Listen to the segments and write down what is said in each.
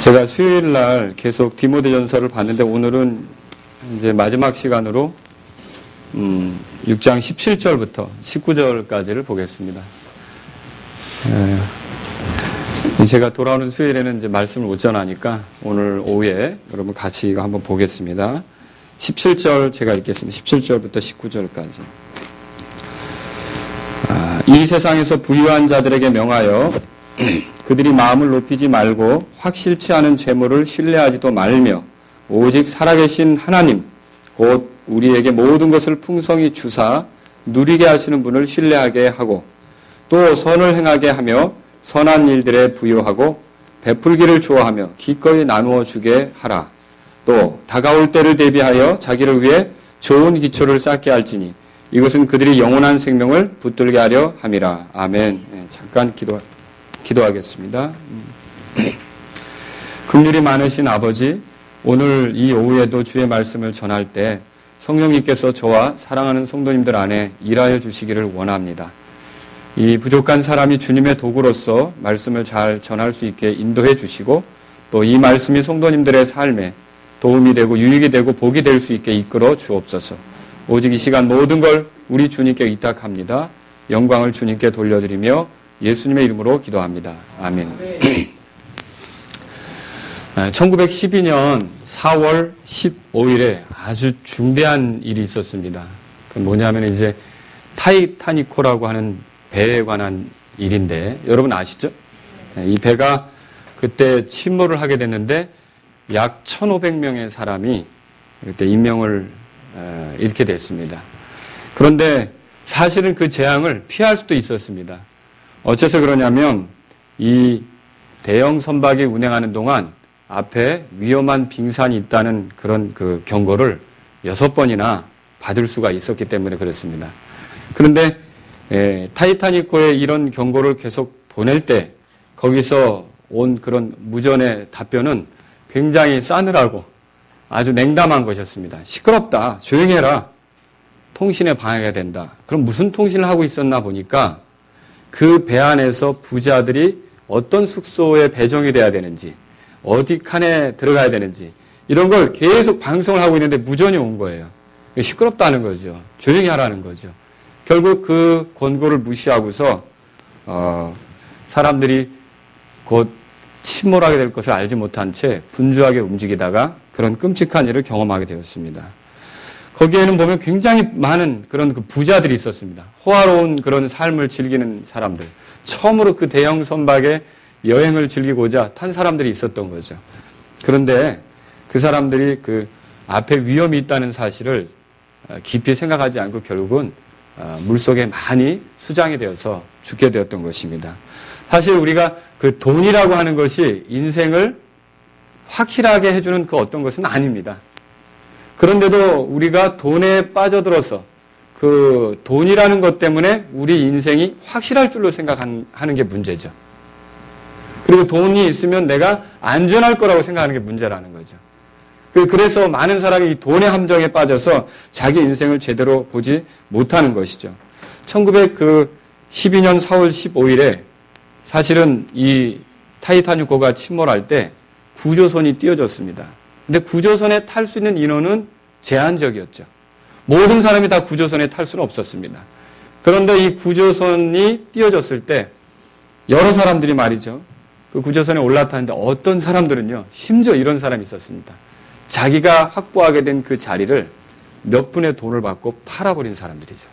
제가 수요일 날 계속 디모데전서를 봤는데 오늘은 이제 마지막 시간으로 6장 17절부터 19절까지를 보겠습니다. 제가 돌아오는 수요일에는 이제 말씀을 못 전하니까 오늘 오후에 여러분 같이 이거 한번 보겠습니다. 17절 제가 읽겠습니다. 17절부터 19절까지. 이 세상에서 부유한 자들에게 명하여 그들이 마음을 높이지 말고 확실치 않은 재물을 신뢰하지도 말며 오직 살아계신 하나님 곧 우리에게 모든 것을 풍성히 주사 누리게 하시는 분을 신뢰하게 하고 또 선을 행하게 하며 선한 일들에 부유하고 베풀기를 좋아하며 기꺼이 나누어 주게 하라. 또 다가올 때를 대비하여 자기를 위해 좋은 기초를 쌓게 할지니 이것은 그들이 영원한 생명을 붙들게 하려 함이라. 아멘. 잠깐 기도하겠습니다. 긍휼이 많으신 아버지, 오늘 이 오후에도 주의 말씀을 전할 때 성령님께서 저와 사랑하는 성도님들 안에 일하여 주시기를 원합니다. 이 부족한 사람이 주님의 도구로서 말씀을 잘 전할 수 있게 인도해 주시고 또 이 말씀이 성도님들의 삶에 도움이 되고 유익이 되고 복이 될 수 있게 이끌어 주옵소서. 오직 이 시간 모든 걸 우리 주님께 의탁합니다. 영광을 주님께 돌려드리며 예수님의 이름으로 기도합니다. 아멘. 1912년 4월 15일에 아주 중대한 일이 있었습니다. 그 뭐냐면 이제 타이타닉호라고 하는 배에 관한 일인데 여러분 아시죠? 이 배가 그때 침몰을 하게 됐는데 약 1,500명의 사람이 그때 인명을 잃게 됐습니다. 그런데 사실은 그 재앙을 피할 수도 있었습니다. 어째서 그러냐면 이 대형 선박이 운행하는 동안 앞에 위험한 빙산이 있다는 그런 그 경고를 6번이나 받을 수가 있었기 때문에 그렇습니다. 그런데 타이타닉호에 이런 경고를 계속 보낼 때 거기서 온 그런 무전의 답변은 굉장히 싸늘하고 아주 냉담한 것이었습니다. 시끄럽다. 조용히 해라. 통신에 방해가 된다. 그럼 무슨 통신을 하고 있었나 보니까 그 배 안에서 부자들이 어떤 숙소에 배정이 돼야 되는지 어디 칸에 들어가야 되는지 이런 걸 계속 방송을 하고 있는데 무전이 온 거예요. 시끄럽다는 거죠. 조용히 하라는 거죠. 결국 그 권고를 무시하고서 사람들이 곧 침몰하게 될 것을 알지 못한 채 분주하게 움직이다가 그런 끔찍한 일을 경험하게 되었습니다. 거기에는 보면 굉장히 많은 그런 그 부자들이 있었습니다. 호화로운 그런 삶을 즐기는 사람들. 처음으로 그 대형 선박에 여행을 즐기고자 탄 사람들이 있었던 거죠. 그런데 그 사람들이 그 앞에 위험이 있다는 사실을 깊이 생각하지 않고 결국은 물속에 많이 수장이 되어서 죽게 되었던 것입니다. 사실 우리가 그 돈이라고 하는 것이 인생을 확실하게 해주는 그 어떤 것은 아닙니다. 그런데도 우리가 돈에 빠져들어서 그 돈이라는 것 때문에 우리 인생이 확실할 줄로 생각하는 게 문제죠. 그리고 돈이 있으면 내가 안전할 거라고 생각하는 게 문제라는 거죠. 그래서 많은 사람이 이 돈의 함정에 빠져서 자기 인생을 제대로 보지 못하는 것이죠. 1912년 4월 15일에 사실은 이 타이타닉호가 침몰할 때 구조선이 띄워졌습니다. 근데 구조선에 탈 수 있는 인원은 제한적이었죠. 모든 사람이 다 구조선에 탈 수는 없었습니다. 그런데 이 구조선이 띄워졌을 때 여러 사람들이 말이죠. 그 구조선에 올라탔는데 어떤 사람들은요. 심지어 이런 사람이 있었습니다. 자기가 확보하게 된 그 자리를 몇 푼의 돈을 받고 팔아버린 사람들이죠.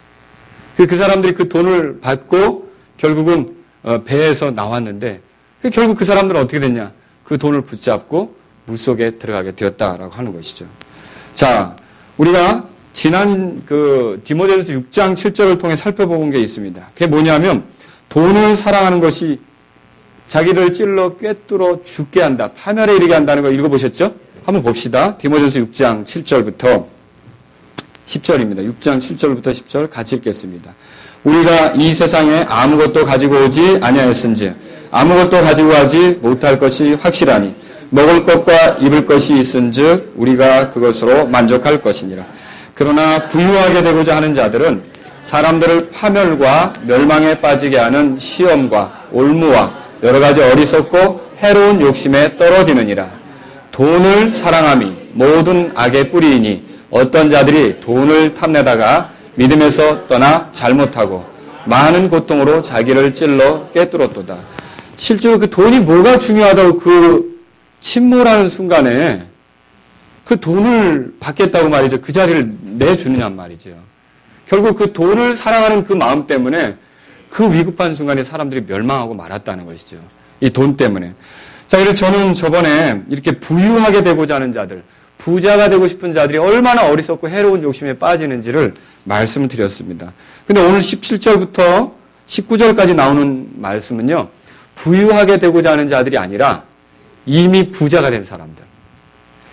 그 사람들이 그 돈을 받고 결국은 배에서 나왔는데 결국 그 사람들은 어떻게 됐냐. 그 돈을 붙잡고 물속에 들어가게 되었다라고 하는 것이죠. 자, 우리가 지난 그 디모데전서 6장 7절을 통해 살펴본 게 있습니다. 그게 뭐냐면 돈을 사랑하는 것이 자기를 찔러 꿰뚫어 죽게 한다. 파멸에 이르게 한다는 거 읽어보셨죠? 한번 봅시다. 디모데전서 6장 7절부터 10절입니다. 6장 7절부터 10절 같이 읽겠습니다. 우리가 이 세상에 아무것도 가지고 오지 아니하였은즉 아무것도 가지고 가지 못할 것이 확실하니 먹을 것과 입을 것이 있은즉 우리가 그것으로 만족할 것이니라. 그러나 부유하게 되고자 하는 자들은 사람들을 파멸과 멸망에 빠지게 하는 시험과 올무와 여러 가지 어리석고 해로운 욕심에 떨어지느니라. 돈을 사랑함이 모든 악의 뿌리이니 어떤 자들이 돈을 탐내다가 믿음에서 떠나 잘못하고 많은 고통으로 자기를 찔러 꿰뚫었도다. 실제로 그 돈이 뭐가 중요하다고 그 침몰하는 순간에 그 돈을 받겠다고 말이죠. 그 자리를 내주느냐 말이죠. 결국 그 돈을 사랑하는 그 마음 때문에 그 위급한 순간에 사람들이 멸망하고 말았다는 것이죠. 이 돈 때문에. 자, 그래서 저는 저번에 이렇게 부유하게 되고자 하는 자들, 부자가 되고 싶은 자들이 얼마나 어리석고 해로운 욕심에 빠지는지를 말씀을 드렸습니다. 근데 오늘 17절부터 19절까지 나오는 말씀은요, 부유하게 되고자 하는 자들이 아니라 이미 부자가 된 사람들,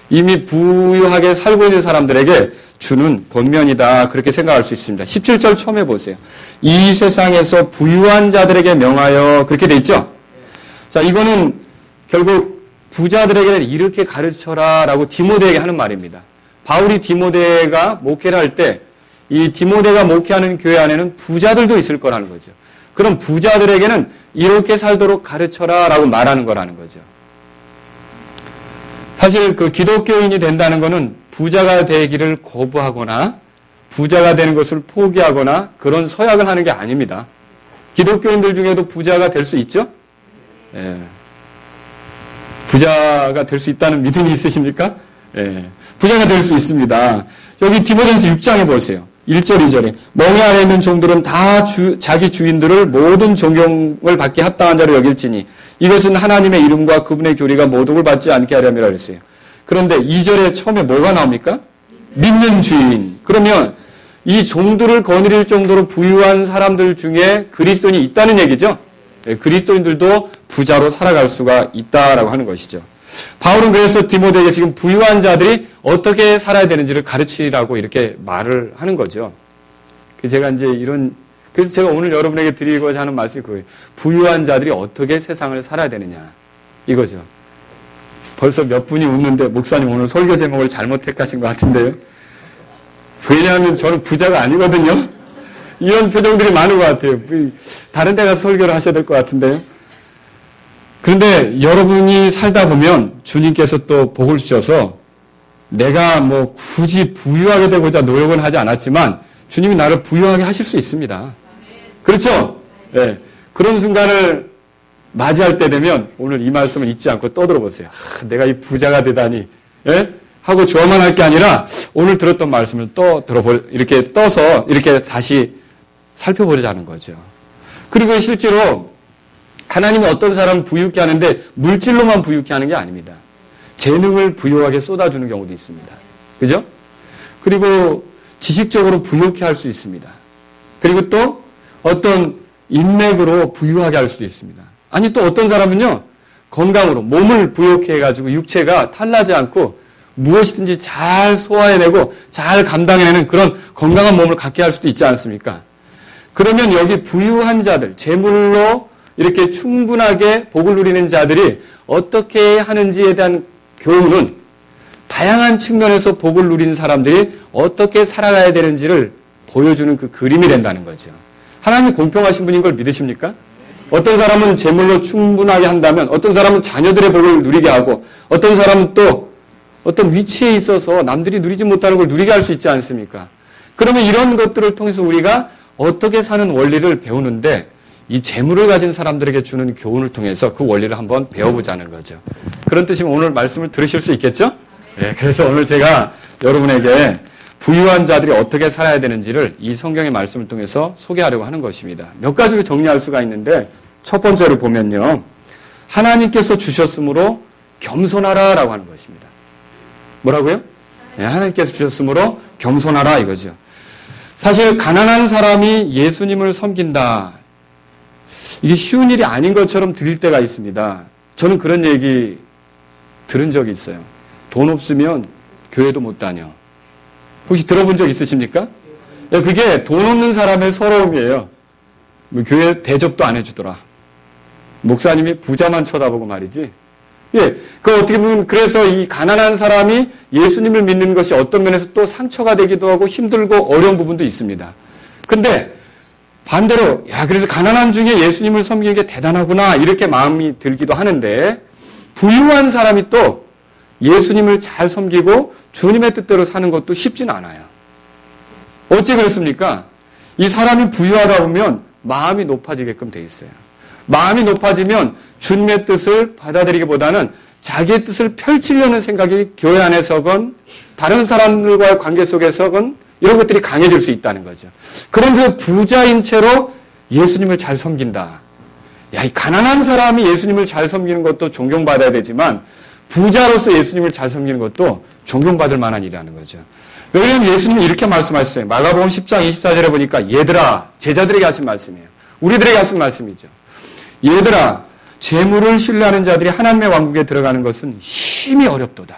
이미 부유하게 살고 있는 사람들에게 주는 권면이다. 그렇게 생각할 수 있습니다. 17절 처음에 보세요. 이 세상에서 부유한 자들에게 명하여 그렇게 돼 있죠? 자, 이거는 결국 부자들에게는 이렇게 가르쳐라 라고 디모데에게 하는 말입니다. 바울이 디모데가 목회를 할 때 이 디모데가 목회하는 교회 안에는 부자들도 있을 거라는 거죠. 그럼 부자들에게는 이렇게 살도록 가르쳐라 라고 말하는 거라는 거죠. 사실 그 기독교인이 된다는 것은 부자가 되기를 거부하거나 부자가 되는 것을 포기하거나 그런 서약을 하는 게 아닙니다. 기독교인들 중에도 부자가 될 수 있죠? 예. 부자가 될 수 있다는 믿음이 있으십니까? 예. 부자가 될 수 있습니다. 여기 디모데전서 6장에 보세요. 1절, 2절에 멍에 안에 있는 종들은 다 자기 주인들을 모든 존경을 받게 합당한 자로 여길지니 이것은 하나님의 이름과 그분의 교리가 모독을 받지 않게 하려니라 그랬어요. 그런데 2절에 처음에 뭐가 나옵니까? 믿는 주인. 그러면 이 종들을 거느릴 정도로 부유한 사람들 중에 그리스도인이 있다는 얘기죠. 그리스도인들도 부자로 살아갈 수가 있다라고 하는 것이죠. 바울은 그래서 디모데에게 지금 부유한 자들이 어떻게 살아야 되는지를 가르치라고 이렇게 말을 하는 거죠. 제가 이제 그래서 제가 오늘 여러분에게 드리고자 하는 말씀이 그거예요. 부유한 자들이 어떻게 세상을 살아야 되느냐. 이거죠. 벌써 몇 분이 웃는데 목사님 오늘 설교 제목을 잘못 택하신 것 같은데요. 왜냐하면 저는 부자가 아니거든요. 이런 표정들이 많은 것 같아요. 다른 데 가서 설교를 하셔야 될 것 같은데요. 그런데 여러분이 살다 보면 주님께서 또 복을 주셔서 내가 뭐 굳이 부유하게 되고자 노력은 하지 않았지만 주님이 나를 부유하게 하실 수 있습니다. 그렇죠? 네. 그런 순간을 맞이할 때 되면 오늘 이 말씀을 잊지 않고 떠들어 보세요. 내가 이 부자가 되다니. 예? 하고 좋아만 할 게 아니라 오늘 들었던 말씀을 또 이렇게 떠서 이렇게 다시 살펴보자는 거죠. 그리고 실제로 하나님이 어떤 사람을 부유케 하는데 물질로만 부유케 하는 게 아닙니다. 재능을 부유하게 쏟아주는 경우도 있습니다. 그죠? 그리고 지식적으로 부유케 할 수 있습니다. 그리고 또 어떤 인맥으로 부유하게 할 수도 있습니다. 아니 또 어떤 사람은요. 건강으로 몸을 부유케 해가지고 육체가 탈나지 않고 무엇이든지 잘 소화해내고 잘 감당해내는 그런 건강한 몸을 갖게 할 수도 있지 않습니까? 그러면 여기 부유한 자들, 재물로 이렇게 충분하게 복을 누리는 자들이 어떻게 하는지에 대한 교훈은 다양한 측면에서 복을 누리는 사람들이 어떻게 살아가야 되는지를 보여주는 그 그림이 된다는 거죠. 하나님이 공평하신 분인 걸 믿으십니까? 어떤 사람은 재물로 충분하게 한다면 어떤 사람은 자녀들의 복을 누리게 하고 어떤 사람은 또 어떤 위치에 있어서 남들이 누리지 못하는 걸 누리게 할 수 있지 않습니까? 그러면 이런 것들을 통해서 우리가 어떻게 사는 원리를 배우는데 이 재물을 가진 사람들에게 주는 교훈을 통해서 그 원리를 한번 배워보자는 거죠. 그런 뜻이면 오늘 말씀을 들으실 수 있겠죠? 네, 그래서 오늘 제가 여러분에게 부유한 자들이 어떻게 살아야 되는지를 이 성경의 말씀을 통해서 소개하려고 하는 것입니다. 몇 가지로 정리할 수가 있는데 첫 번째로 보면요. 하나님께서 주셨으므로 겸손하라라고 하는 것입니다. 뭐라고요? 네, 하나님께서 주셨으므로 겸손하라 이거죠. 사실 가난한 사람이 예수님을 섬긴다. 이게 쉬운 일이 아닌 것처럼 들릴 때가 있습니다. 저는 그런 얘기 들은 적이 있어요. 돈 없으면 교회도 못 다녀. 혹시 들어본 적 있으십니까? 그게 돈 없는 사람의 서러움이에요. 교회 대접도 안 해주더라. 목사님이 부자만 쳐다보고 말이지. 예, 그 어떻게 보면 그래서 이 가난한 사람이 예수님을 믿는 것이 어떤 면에서 또 상처가 되기도 하고 힘들고 어려운 부분도 있습니다. 근데 반대로 그래서 가난한 중에 예수님을 섬기는 게 대단하구나 이렇게 마음이 들기도 하는데 부유한 사람이 또 예수님을 잘 섬기고 주님의 뜻대로 사는 것도 쉽진 않아요. 어찌 그렇습니까? 이 사람이 부유하다 보면 마음이 높아지게끔 돼 있어요. 마음이 높아지면 주님의 뜻을 받아들이기보다는 자기의 뜻을 펼치려는 생각이 교회 안에서건 다른 사람들과의 관계 속에서건 이런 것들이 강해질 수 있다는 거죠. 그런데 부자인 채로 예수님을 잘 섬긴다. 야, 이 가난한 사람이 예수님을 잘 섬기는 것도 존경받아야 되지만 부자로서 예수님을 잘 섬기는 것도 존경받을 만한 일이라는 거죠. 왜냐하면 예수님이 이렇게 말씀하셨어요. 마가복음 10장 24절에 보니까 얘들아, 제자들에게 하신 말씀이에요. 우리들에게 하신 말씀이죠. 얘들아, 재물을 신뢰하는 자들이 하나님의 왕국에 들어가는 것은 힘이 어렵도다.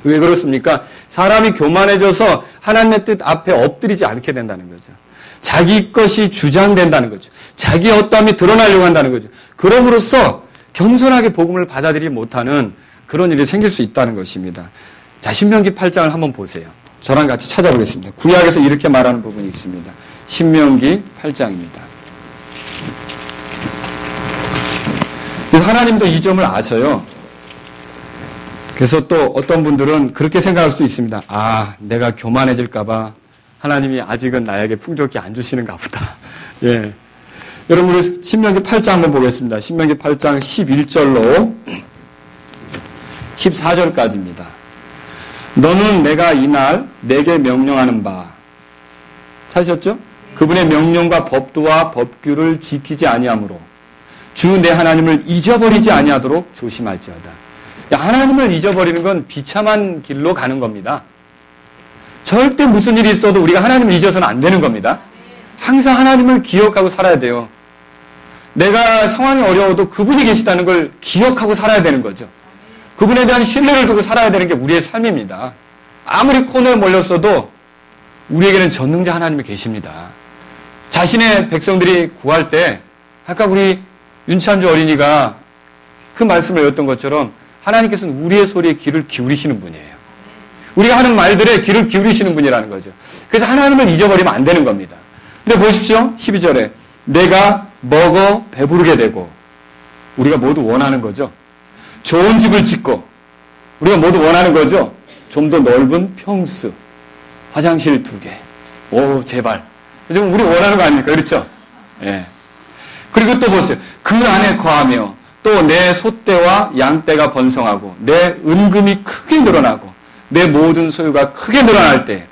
왜 그렇습니까? 사람이 교만해져서 하나님의 뜻 앞에 엎드리지 않게 된다는 거죠. 자기 것이 주장된다는 거죠. 자기 어떠함이 드러나려고 한다는 거죠. 그럼으로써 겸손하게 복음을 받아들이지 못하는 그런 일이 생길 수 있다는 것입니다. 자, 신명기 8장을 한번 보세요. 저랑 같이 찾아보겠습니다. 구약에서 이렇게 말하는 부분이 있습니다. 신명기 8장입니다. 그래서 하나님도 이 점을 아셔요. 그래서 또 어떤 분들은 그렇게 생각할 수도 있습니다. 아, 내가 교만해질까봐 하나님이 아직은 나에게 풍족히 안 주시는가 보다. 예. 여러분, 우리 신명기 8장 한번 보겠습니다. 신명기 8장 11절로 14절까지입니다. 너는 내가 이날 내게 명령하는 바. 찾으셨죠? 그분의 명령과 법도와 법규를 지키지 아니하므로 주 내 하나님을 잊어버리지 아니하도록 조심할지어다. 하나님을 잊어버리는 건 비참한 길로 가는 겁니다. 절대 무슨 일이 있어도 우리가 하나님을 잊어서는 안 되는 겁니다. 항상 하나님을 기억하고 살아야 돼요. 내가 상황이 어려워도 그분이 계시다는 걸 기억하고 살아야 되는 거죠. 그분에 대한 신뢰를 두고 살아야 되는 게 우리의 삶입니다. 아무리 코너에 몰렸어도 우리에게는 전능자 하나님이 계십니다. 자신의 백성들이 구할 때 아까 우리 윤찬주 어린이가 그 말씀을 외웠던 것처럼 하나님께서는 우리의 소리에 귀를 기울이시는 분이에요. 우리가 하는 말들에 귀를 기울이시는 분이라는 거죠. 그래서 하나님을 잊어버리면 안 되는 겁니다. 근데 보십시오. 12절에 내가 먹어 배부르게 되고 우리가 모두 원하는 거죠. 좋은 집을 짓고 우리가 모두 원하는 거죠. 좀 더 넓은 평수, 화장실 2개. 오, 제발. 좀 우리 원하는 거 아닙니까? 그렇죠? 예. 그리고 또 보세요. 그 안에 거하며 또 내 소떼와 양떼가 번성하고 내 은금이 크게 늘어나고 내 모든 소유가 크게 늘어날 때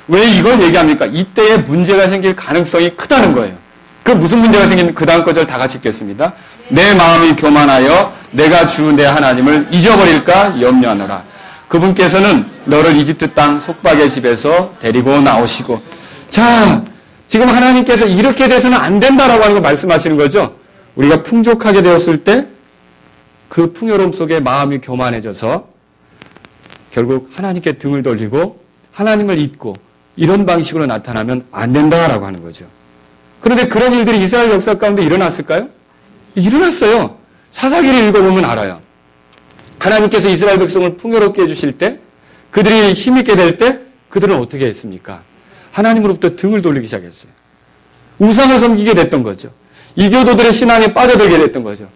왜 이걸 얘기합니까? 이때에 문제가 생길 가능성이 크다는 거예요. 그 무슨 문제가 생기면 그 다음 거절 다 같이 읽겠습니다. 내 마음이 교만하여 내가 주 내 하나님을 잊어버릴까 염려하노라. 그분께서는 너를 이집트 땅 속박의 집에서 데리고 나오시고. 자, 지금 하나님께서 이렇게 돼서는 안 된다라고 하는 걸 말씀하시는 거죠. 우리가 풍족하게 되었을 때 그 풍요로움 속에 마음이 교만해져서 결국 하나님께 등을 돌리고 하나님을 잊고 이런 방식으로 나타나면 안 된다라고 하는 거죠. 그런데 그런 일들이 이스라엘 역사 가운데 일어났을까요? 일어났어요. 사사기를 읽어보면 알아요. 하나님께서 이스라엘 백성을 풍요롭게 해주실 때 그들이 힘있게 될 때 그들은 어떻게 했습니까? 하나님으로부터 등을 돌리기 시작했어요. 우상을 섬기게 됐던 거죠. 이교도들의 신앙에 빠져들게 됐던 거죠.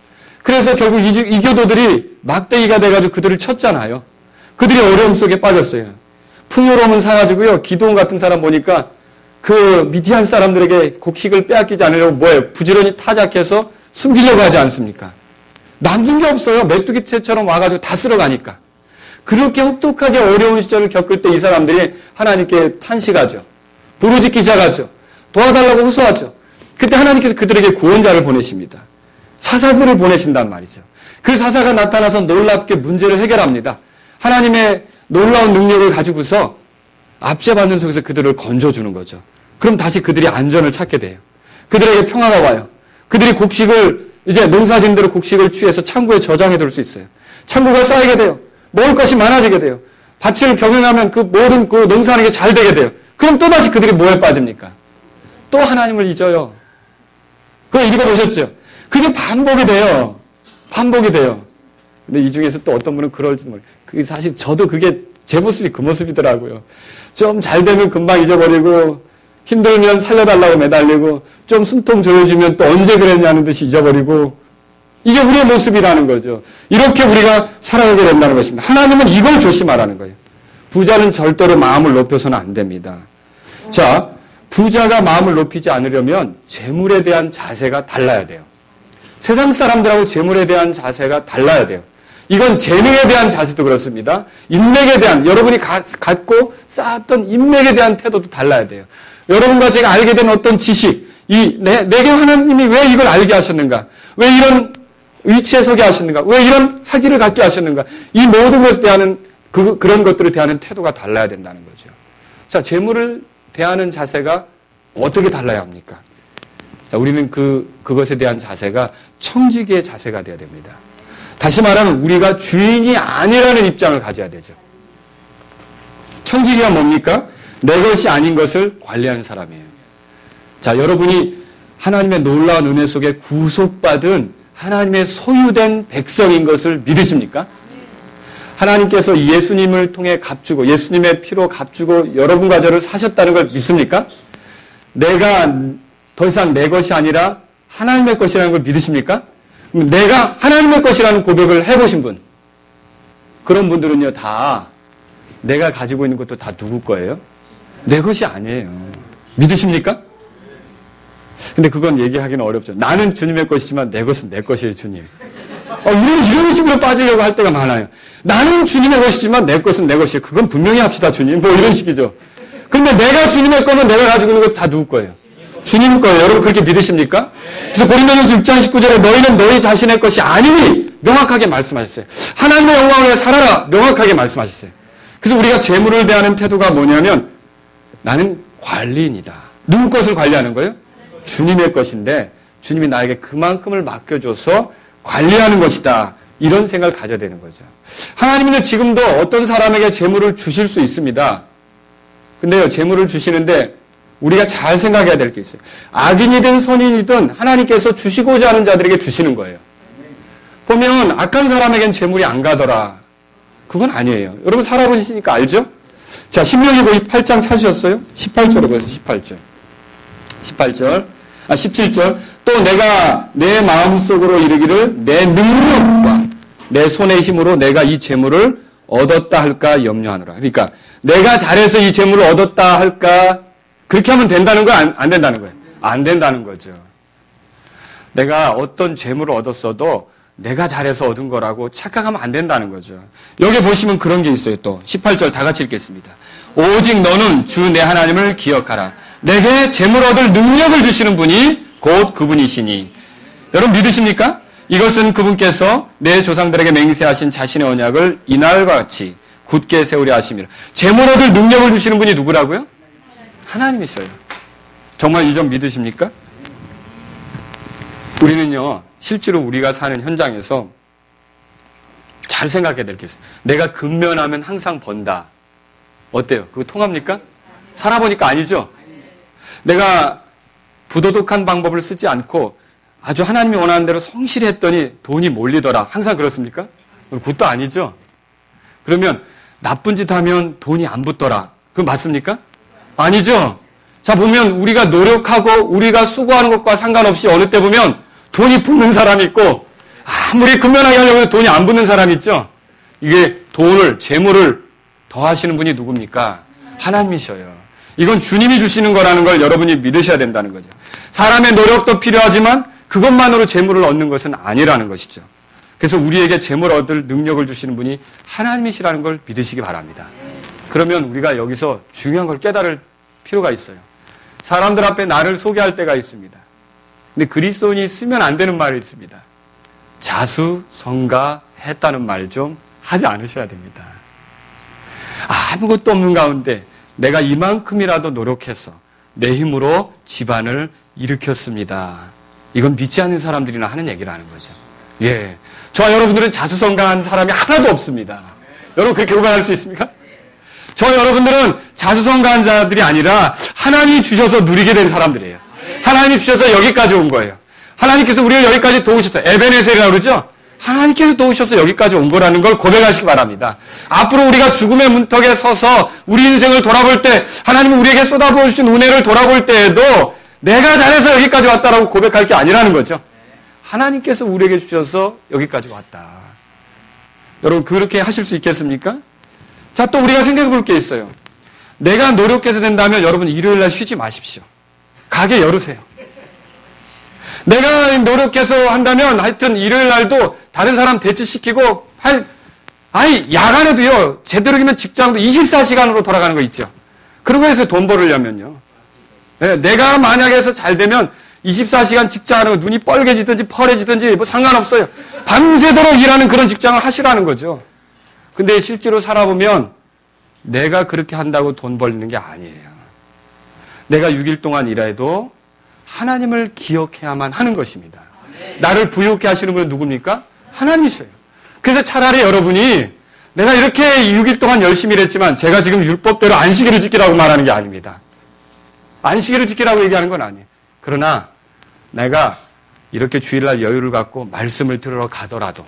그래서 결국 이교도들이 막대기가 돼가지고 그들을 쳤잖아요. 그들이 어려움 속에 빠졌어요. 풍요로움은 사가지고요. 기도원 같은 사람 보니까 그 미디안 사람들에게 곡식을 빼앗기지 않으려고 뭐예요? 부지런히 타작해서 숨기려고 하지 않습니까? 남긴 게 없어요. 메뚜기채처럼 와가지고 다 쓸어가니까. 그렇게 혹독하게 어려운 시절을 겪을 때 이 사람들이 하나님께 탄식하죠. 부르짖기 시작하죠. 도와달라고 호소하죠. 그때 하나님께서 그들에게 구원자를 보내십니다. 사사들을 보내신단 말이죠. 그 사사가 나타나서 놀랍게 문제를 해결합니다. 하나님의 놀라운 능력을 가지고서 압제받는 속에서 그들을 건져주는 거죠. 그럼 다시 그들이 안전을 찾게 돼요. 그들에게 평화가 와요. 그들이 곡식을 이제 농사진대로 곡식을 취해서 창고에 저장해 둘 수 있어요. 창고가 쌓이게 돼요. 먹을 것이 많아지게 돼요. 밭을 경영하면 그 모든 그 농사하는 게 잘 되게 돼요. 그럼 또다시 그들이 뭐에 빠집니까? 또 하나님을 잊어요. 그거 읽어보셨죠? 그게 반복이 돼요. 반복이 돼요. 근데 이 중에서 또 어떤 분은 그럴지도 모르겠어요. 그게 사실 저도 그게 제 모습이 그 모습이더라고요. 좀 잘 되면 금방 잊어버리고 힘들면 살려달라고 매달리고 좀 숨통 조여주면 또 언제 그랬냐는 듯이 잊어버리고 이게 우리의 모습이라는 거죠. 이렇게 우리가 살아가게 된다는 것입니다. 하나님은 이걸 조심하라는 거예요. 부자는 절대로 마음을 높여서는 안 됩니다. 자, 부자가 마음을 높이지 않으려면 재물에 대한 자세가 달라야 돼요. 세상 사람들하고 재물에 대한 자세가 달라야 돼요. 이건 재능에 대한 자세도 그렇습니다. 인맥에 대한, 여러분이 갖고 쌓았던 인맥에 대한 태도도 달라야 돼요. 여러분과 제가 알게 된 어떤 지식, 내게 하나님이 왜 이걸 알게 하셨는가? 왜 이런 위치에 서게 하셨는가? 왜 이런 학위를 갖게 하셨는가? 이 모든 것에 대한 그런 것들을 대하는 태도가 달라야 된다는 거죠. 자, 재물을 대하는 자세가 어떻게 달라야 합니까? 자, 우리는 그것에 대한 자세가 청지기의 자세가 되어야 됩니다. 다시 말하면 우리가 주인이 아니라는 입장을 가져야 되죠. 청지기가 뭡니까? 내 것이 아닌 것을 관리하는 사람이에요. 자, 여러분이 하나님의 놀라운 은혜 속에 구속받은 하나님의 소유된 백성인 것을 믿으십니까? 하나님께서 예수님을 통해 값주고 예수님의 피로 값주고 여러분과 저를 사셨다는 걸 믿습니까? 내가 더 이상 내 것이 아니라 하나님의 것이라는 걸 믿으십니까? 내가 하나님의 것이라는 고백을 해보신 분, 그런 분들은요, 다 내가 가지고 있는 것도 다 누구 거예요? 내 것이 아니에요. 믿으십니까? 근데 그건 얘기하기는 어렵죠. 나는 주님의 것이지만 내 것은 내 것이에요, 주님. 이런 식으로 빠지려고 할 때가 많아요. 나는 주님의 것이지만 내 것은 내 것이에요. 그건 분명히 합시다, 주님. 뭐 이런 식이죠. 근데 내가 주님의 거면 내가 가지고 있는 것도 다 누구 거예요? 주님 거예요. 여러분 그렇게 믿으십니까? 그래서 고린도전서 6장 19절에 너희는 너희 자신의 것이 아니니 명확하게 말씀하셨어요. 하나님의 영광을 위해 살아라. 명확하게 말씀하셨어요. 그래서 우리가 재물을 대하는 태도가 뭐냐면 나는 관리인이다. 누구 것을 관리하는 거예요? 주님의 것인데 주님이 나에게 그만큼을 맡겨줘서 관리하는 것이다. 이런 생각을 가져야 되는 거죠. 하나님은 지금도 어떤 사람에게 재물을 주실 수 있습니다. 근데요, 재물을 주시는데 우리가 잘 생각해야 될 게 있어요. 악인이든 선인이든 하나님께서 주시고자 하는 자들에게 주시는 거예요. 보면 악한 사람에겐 재물이 안 가더라. 그건 아니에요. 여러분 살아보시니까 알죠? 자, 신명기 8장 찾으셨어요? 18절에 보세요. 17절. 또 내가 내 마음속으로 이르기를 내 능력과 내 손의 힘으로 내가 이 재물을 얻었다 할까 염려하노라. 그러니까 내가 잘해서 이 재물을 얻었다 할까, 그렇게 하면 된다는 거야? 안 된다는 거예요? 안 된다는 거죠. 내가 어떤 재물을 얻었어도 내가 잘해서 얻은 거라고 착각하면 안 된다는 거죠. 여기 보시면 그런 게 있어요. 또 18절 다 같이 읽겠습니다. 오직 너는 주 내 하나님을 기억하라. 내게 재물 얻을 능력을 주시는 분이 곧 그분이시니. 여러분 믿으십니까? 이것은 그분께서 내 조상들에게 맹세하신 자신의 언약을 이날과 같이 굳게 세우려 하심이라. 재물 얻을 능력을 주시는 분이 누구라고요? 하나님이셔요. 정말 이 점 믿으십니까? 우리는요, 실제로 우리가 사는 현장에서 잘 생각해야 될 게 있어요. 내가 근면하면 항상 번다. 어때요? 그거 통합니까? 살아보니까 아니죠? 내가 부도덕한 방법을 쓰지 않고 아주 하나님이 원하는 대로 성실히 했더니 돈이 몰리더라. 항상 그렇습니까? 그것도 아니죠? 그러면 나쁜 짓 하면 돈이 안 붙더라. 그건 맞습니까? 아니죠? 자, 보면 우리가 노력하고 우리가 수고하는 것과 상관없이 어느 때 보면 돈이 붙는 사람이 있고 아무리 근면하게 하려고 해도 돈이 안 붙는 사람이 있죠? 이게 재물을 더하시는 분이 누굽니까? 하나님이셔요. 이건 주님이 주시는 거라는 걸 여러분이 믿으셔야 된다는 거죠. 사람의 노력도 필요하지만 그것만으로 재물을 얻는 것은 아니라는 것이죠. 그래서 우리에게 재물 얻을 능력을 주시는 분이 하나님이시라는 걸 믿으시기 바랍니다. 그러면 우리가 여기서 중요한 걸 깨달을 필요가 있어요. 사람들 앞에 나를 소개할 때가 있습니다. 근데 그리스도인이 쓰면 안 되는 말이 있습니다. 자수성가했다는 말 좀 하지 않으셔야 됩니다. 아무것도 없는 가운데 내가 이만큼이라도 노력해서 내 힘으로 집안을 일으켰습니다. 이건 믿지 않는 사람들이나 하는 얘기라는 거죠. 예, 저와 여러분들은 자수성가한 사람이 하나도 없습니다. 여러분 그렇게 고백할 수 있습니까? 저와 여러분들은 자수성가한 자들이 아니라 하나님이 주셔서 누리게 된 사람들이에요. 하나님이 주셔서 여기까지 온 거예요. 하나님께서 우리를 여기까지 도우셨어요. 에베네셀이라고 그러죠? 하나님께서 도우셔서 여기까지 온 거라는 걸 고백하시기 바랍니다. 앞으로 우리가 죽음의 문턱에 서서 우리 인생을 돌아볼 때 하나님이 우리에게 쏟아부어주신 은혜를 돌아볼 때에도 내가 잘해서 여기까지 왔다라고 고백할 게 아니라는 거죠. 하나님께서 우리에게 주셔서 여기까지 왔다. 여러분 그렇게 하실 수 있겠습니까? 자, 또 우리가 생각해 볼 게 있어요. 내가 노력해서 된다면 여러분 일요일 날 쉬지 마십시오. 가게 열으세요. 내가 노력해서 한다면 하여튼 일요일 날도 다른 사람 대치시키고 야간에도요. 제대로면 직장도 24시간으로 돌아가는 거 있죠. 그러고 해서 돈 벌으려면요. 네, 내가 만약에 해서 잘 되면 24시간 직장하는 거 눈이 뻘개지든지 펄해지든지 뭐 상관없어요. 밤새도록 일하는 그런 직장을 하시라는 거죠. 근데 실제로 살아보면 내가 그렇게 한다고 돈 벌리는 게 아니에요. 내가 6일 동안 일해도 하나님을 기억해야만 하는 것입니다. 나를 부유케 하시는 분은 누굽니까? 하나님이셔요. 그래서 차라리 여러분이 내가 이렇게 6일 동안 열심히 일했지만 제가 지금 율법대로 안식일을 지키라고 말하는 게 아닙니다. 안식일을 지키라고 얘기하는 건 아니에요. 그러나 내가 이렇게 주일날 여유를 갖고 말씀을 들으러 가더라도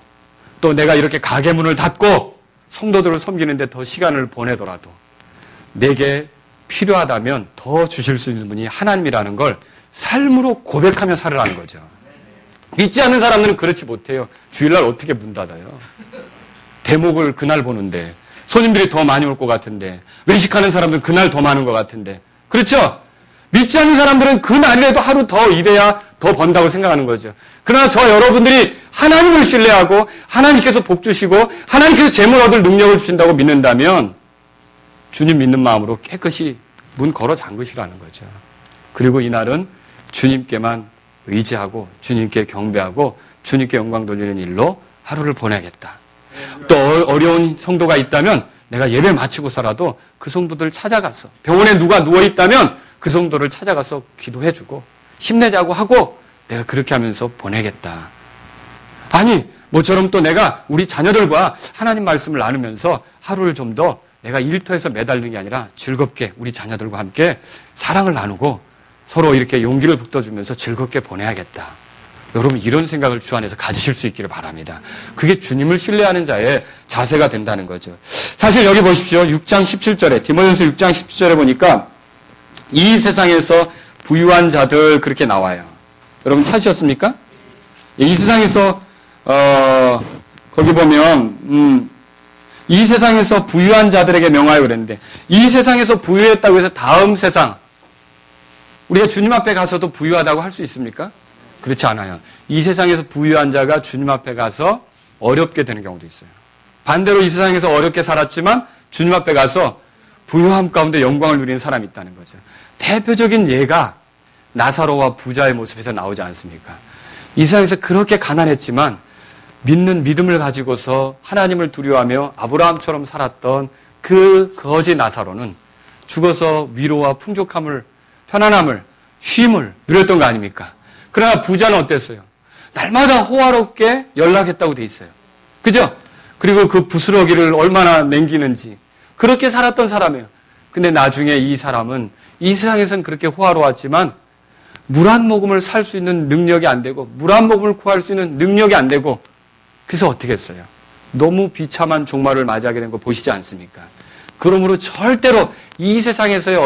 또 내가 이렇게 가게 문을 닫고 성도들을 섬기는데 더 시간을 보내더라도 내게 필요하다면 더 주실 수 있는 분이 하나님이라는 걸 삶으로 고백하며 살으라는 거죠. 믿지 않는 사람들은 그렇지 못해요. 주일날 어떻게 문 닫아요? 대목을 그날 보는데 손님들이 더 많이 올 것 같은데 외식하는 사람들은 그날 더 많은 것 같은데 그렇죠? 믿지 않는 사람들은 그날이라도 하루 더 일해야 더 번다고 생각하는 거죠. 그러나 저 여러분들이 하나님을 신뢰하고 하나님께서 복 주시고 하나님께서 재물 얻을 능력을 주신다고 믿는다면 주님 믿는 마음으로 깨끗이 문 걸어 잠그시라는 거죠. 그리고 이날은 주님께만 의지하고 주님께 경배하고 주님께 영광 돌리는 일로 하루를 보내겠다. 또 어려운 성도가 있다면 내가 예배 마치고서라도 그 성도들 찾아가서 병원에 누가 누워있다면 그 성도를 찾아가서 기도해주고 힘내자고 하고 내가 그렇게 하면서 보내겠다. 아니 모처럼 또 내가 우리 자녀들과 하나님 말씀을 나누면서 하루를 좀 더 내가 일터에서 매달리는 게 아니라 즐겁게 우리 자녀들과 함께 사랑을 나누고 서로 이렇게 용기를 북돋주면서 즐겁게 보내야겠다. 여러분 이런 생각을 주 안에서 가지실 수 있기를 바랍니다. 그게 주님을 신뢰하는 자의 자세가 된다는 거죠. 사실 여기 보십시오. 6장 17절에 디모데전서 6장 17절에 보니까 이 세상에서 부유한 자들 그렇게 나와요. 여러분 찾으셨습니까? 이 세상에서 거기 보면 이 세상에서 부유한 자들에게 명하여 그랬는데 이 세상에서 부유했다고 해서 다음 세상 우리가 주님 앞에 가서도 부유하다고 할 수 있습니까? 그렇지 않아요. 이 세상에서 부유한 자가 주님 앞에 가서 어렵게 되는 경우도 있어요. 반대로 이 세상에서 어렵게 살았지만 주님 앞에 가서 부유함 가운데 영광을 누리는 사람이 있다는 거죠. 대표적인 예가 나사로와 부자의 모습에서 나오지 않습니까? 이 세상에서 그렇게 가난했지만 믿는 믿음을 가지고서 하나님을 두려워하며 아브라함처럼 살았던 그 거지 나사로는 죽어서 위로와 풍족함을 편안함을 쉼을 누렸던 거 아닙니까? 그러나 부자는 어땠어요? 날마다 호화롭게 연락했다고 돼 있어요. 그죠? 그리고 그 부스러기를 얼마나 남기는지 그렇게 살았던 사람이에요. 근데 나중에 이 사람은 이 세상에서는 그렇게 호화로웠지만 물 한 모금을 살 수 있는 능력이 안 되고 물 한 모금을 구할 수 있는 능력이 안 되고 그래서 어떻게 했어요? 너무 비참한 종말을 맞이하게 된 거 보시지 않습니까? 그러므로 절대로 이 세상에서의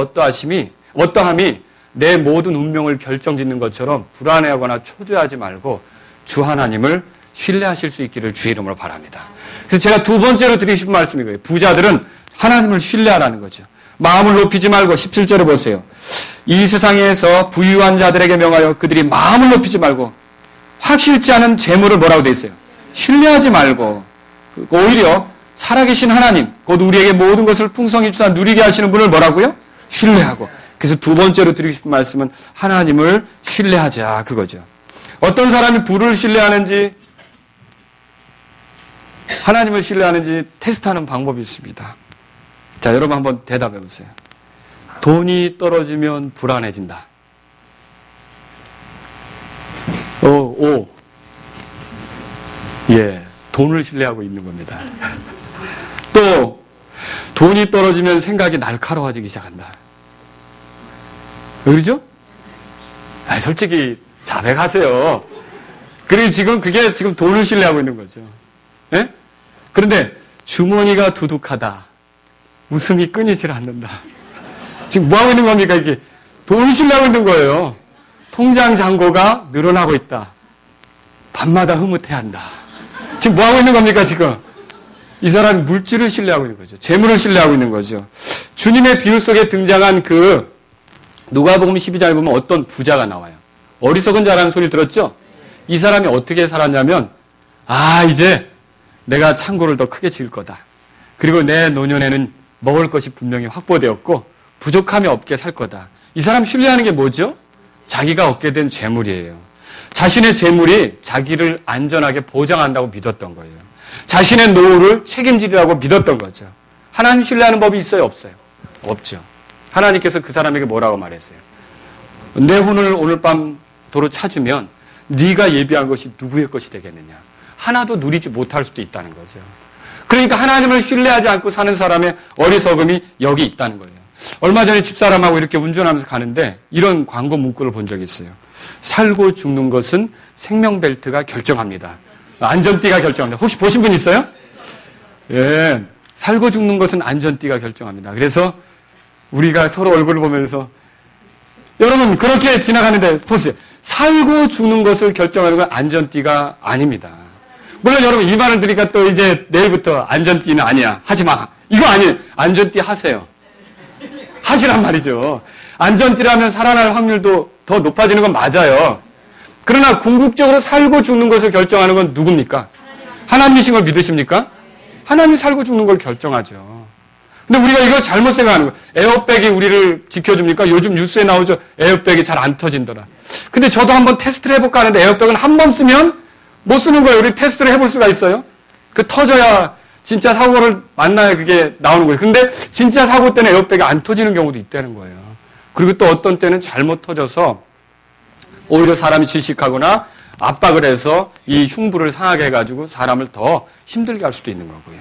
어떠함이 내 모든 운명을 결정짓는 것처럼 불안해하거나 초조하지 말고 주 하나님을 신뢰하실 수 있기를 주의 이름으로 바랍니다. 그래서 제가 두 번째로 드리고 싶은 말씀이 거예요. 부자들은 하나님을 신뢰하라는 거죠. 마음을 높이지 말고 17절에 보세요. 이 세상에서 부유한 자들에게 명하여 그들이 마음을 높이지 말고 확실치 않은 재물을 뭐라고 돼 있어요? 신뢰하지 말고 오히려 살아계신 하나님 곧 우리에게 모든 것을 풍성히 주사 누리게 하시는 분을 뭐라고요? 신뢰하고. 그래서 두 번째로 드리고 싶은 말씀은 하나님을 신뢰하자 그거죠. 어떤 사람이 부를 신뢰하는지 하나님을 신뢰하는지 테스트하는 방법이 있습니다. 자, 여러분 한번 대답해 보세요. 돈이 떨어지면 불안해진다. 예, 돈을 신뢰하고 있는 겁니다. 또 돈이 떨어지면 생각이 날카로워지기 시작한다. 왜 그러죠? 솔직히 자백하세요. 그리고 지금 그게 지금 돈을 신뢰하고 있는 거죠. 예? 그런데 주머니가 두둑하다. 웃음이 끊이질 않는다. 지금 뭐 하고 있는 겁니까? 이게 돈을 신뢰하고 있는 거예요. 통장 잔고가 늘어나고 있다. 밤마다 흐뭇해야 한다. 지금 뭐 하고 있는 겁니까, 지금? 이 사람이 물질을 신뢰하고 있는 거죠. 재물을 신뢰하고 있는 거죠. 주님의 비유 속에 등장한 그 누가복음 12장에 보면 어떤 부자가 나와요. 어리석은 자라는 소리 들었죠? 이 사람이 어떻게 살았냐면, 이제 내가 창고를 더 크게 지을 거다. 그리고 내 노년에는 먹을 것이 분명히 확보되었고 부족함이 없게 살 거다. 이 사람 신뢰하는 게 뭐죠? 자기가 얻게 된 재물이에요. 자신의 재물이 자기를 안전하게 보장한다고 믿었던 거예요. 자신의 노후를 책임지리라고 믿었던 거죠. 하나님 신뢰하는 법이 있어요? 없어요? 없죠. 하나님께서 그 사람에게 뭐라고 말했어요? 내 혼을 오늘 밤 도로 찾으면 네가 예비한 것이 누구의 것이 되겠느냐. 하나도 누리지 못할 수도 있다는 거죠. 그러니까 하나님을 신뢰하지 않고 사는 사람의 어리석음이 여기 있다는 거예요. 얼마 전에 집사람하고 이렇게 운전하면서 가는데 이런 광고 문구를 본 적이 있어요. 살고 죽는 것은 생명벨트가 결정합니다. 안전띠가 결정합니다. 혹시 보신 분 있어요? 예, 살고 죽는 것은 안전띠가 결정합니다. 그래서 우리가 서로 얼굴을 보면서 여러분 그렇게 지나가는데 보세요. 살고 죽는 것을 결정하는 건 안전띠가 아닙니다. 물론 여러분 이 말을 들으니까 또 이제 내일부터 안전띠는 아니야. 하지 마. 이거 아니에요. 안전띠 하세요. 하시란 말이죠. 안전띠라면 살아날 확률도 더 높아지는 건 맞아요. 그러나 궁극적으로 살고 죽는 것을 결정하는 건 누굽니까? 하나님이신 걸 믿으십니까? 하나님이 살고 죽는 걸 결정하죠. 근데 우리가 이걸 잘못 생각하는 거예요. 에어백이 우리를 지켜줍니까? 요즘 뉴스에 나오죠. 에어백이 잘 안 터진더라. 근데 저도 한번 테스트를 해볼까 하는데 에어백은 한 번 쓰면 못 쓰는 거예요. 우리 테스트를 해볼 수가 있어요. 그 터져야 진짜 사고를 만나야 그게 나오는 거예요. 근데 진짜 사고 때는 에어백이 안 터지는 경우도 있다는 거예요. 그리고 또 어떤 때는 잘못 터져서 오히려 사람이 질식하거나 압박을 해서 이 흉부를 상하게 해가지고 사람을 더 힘들게 할 수도 있는 거고요.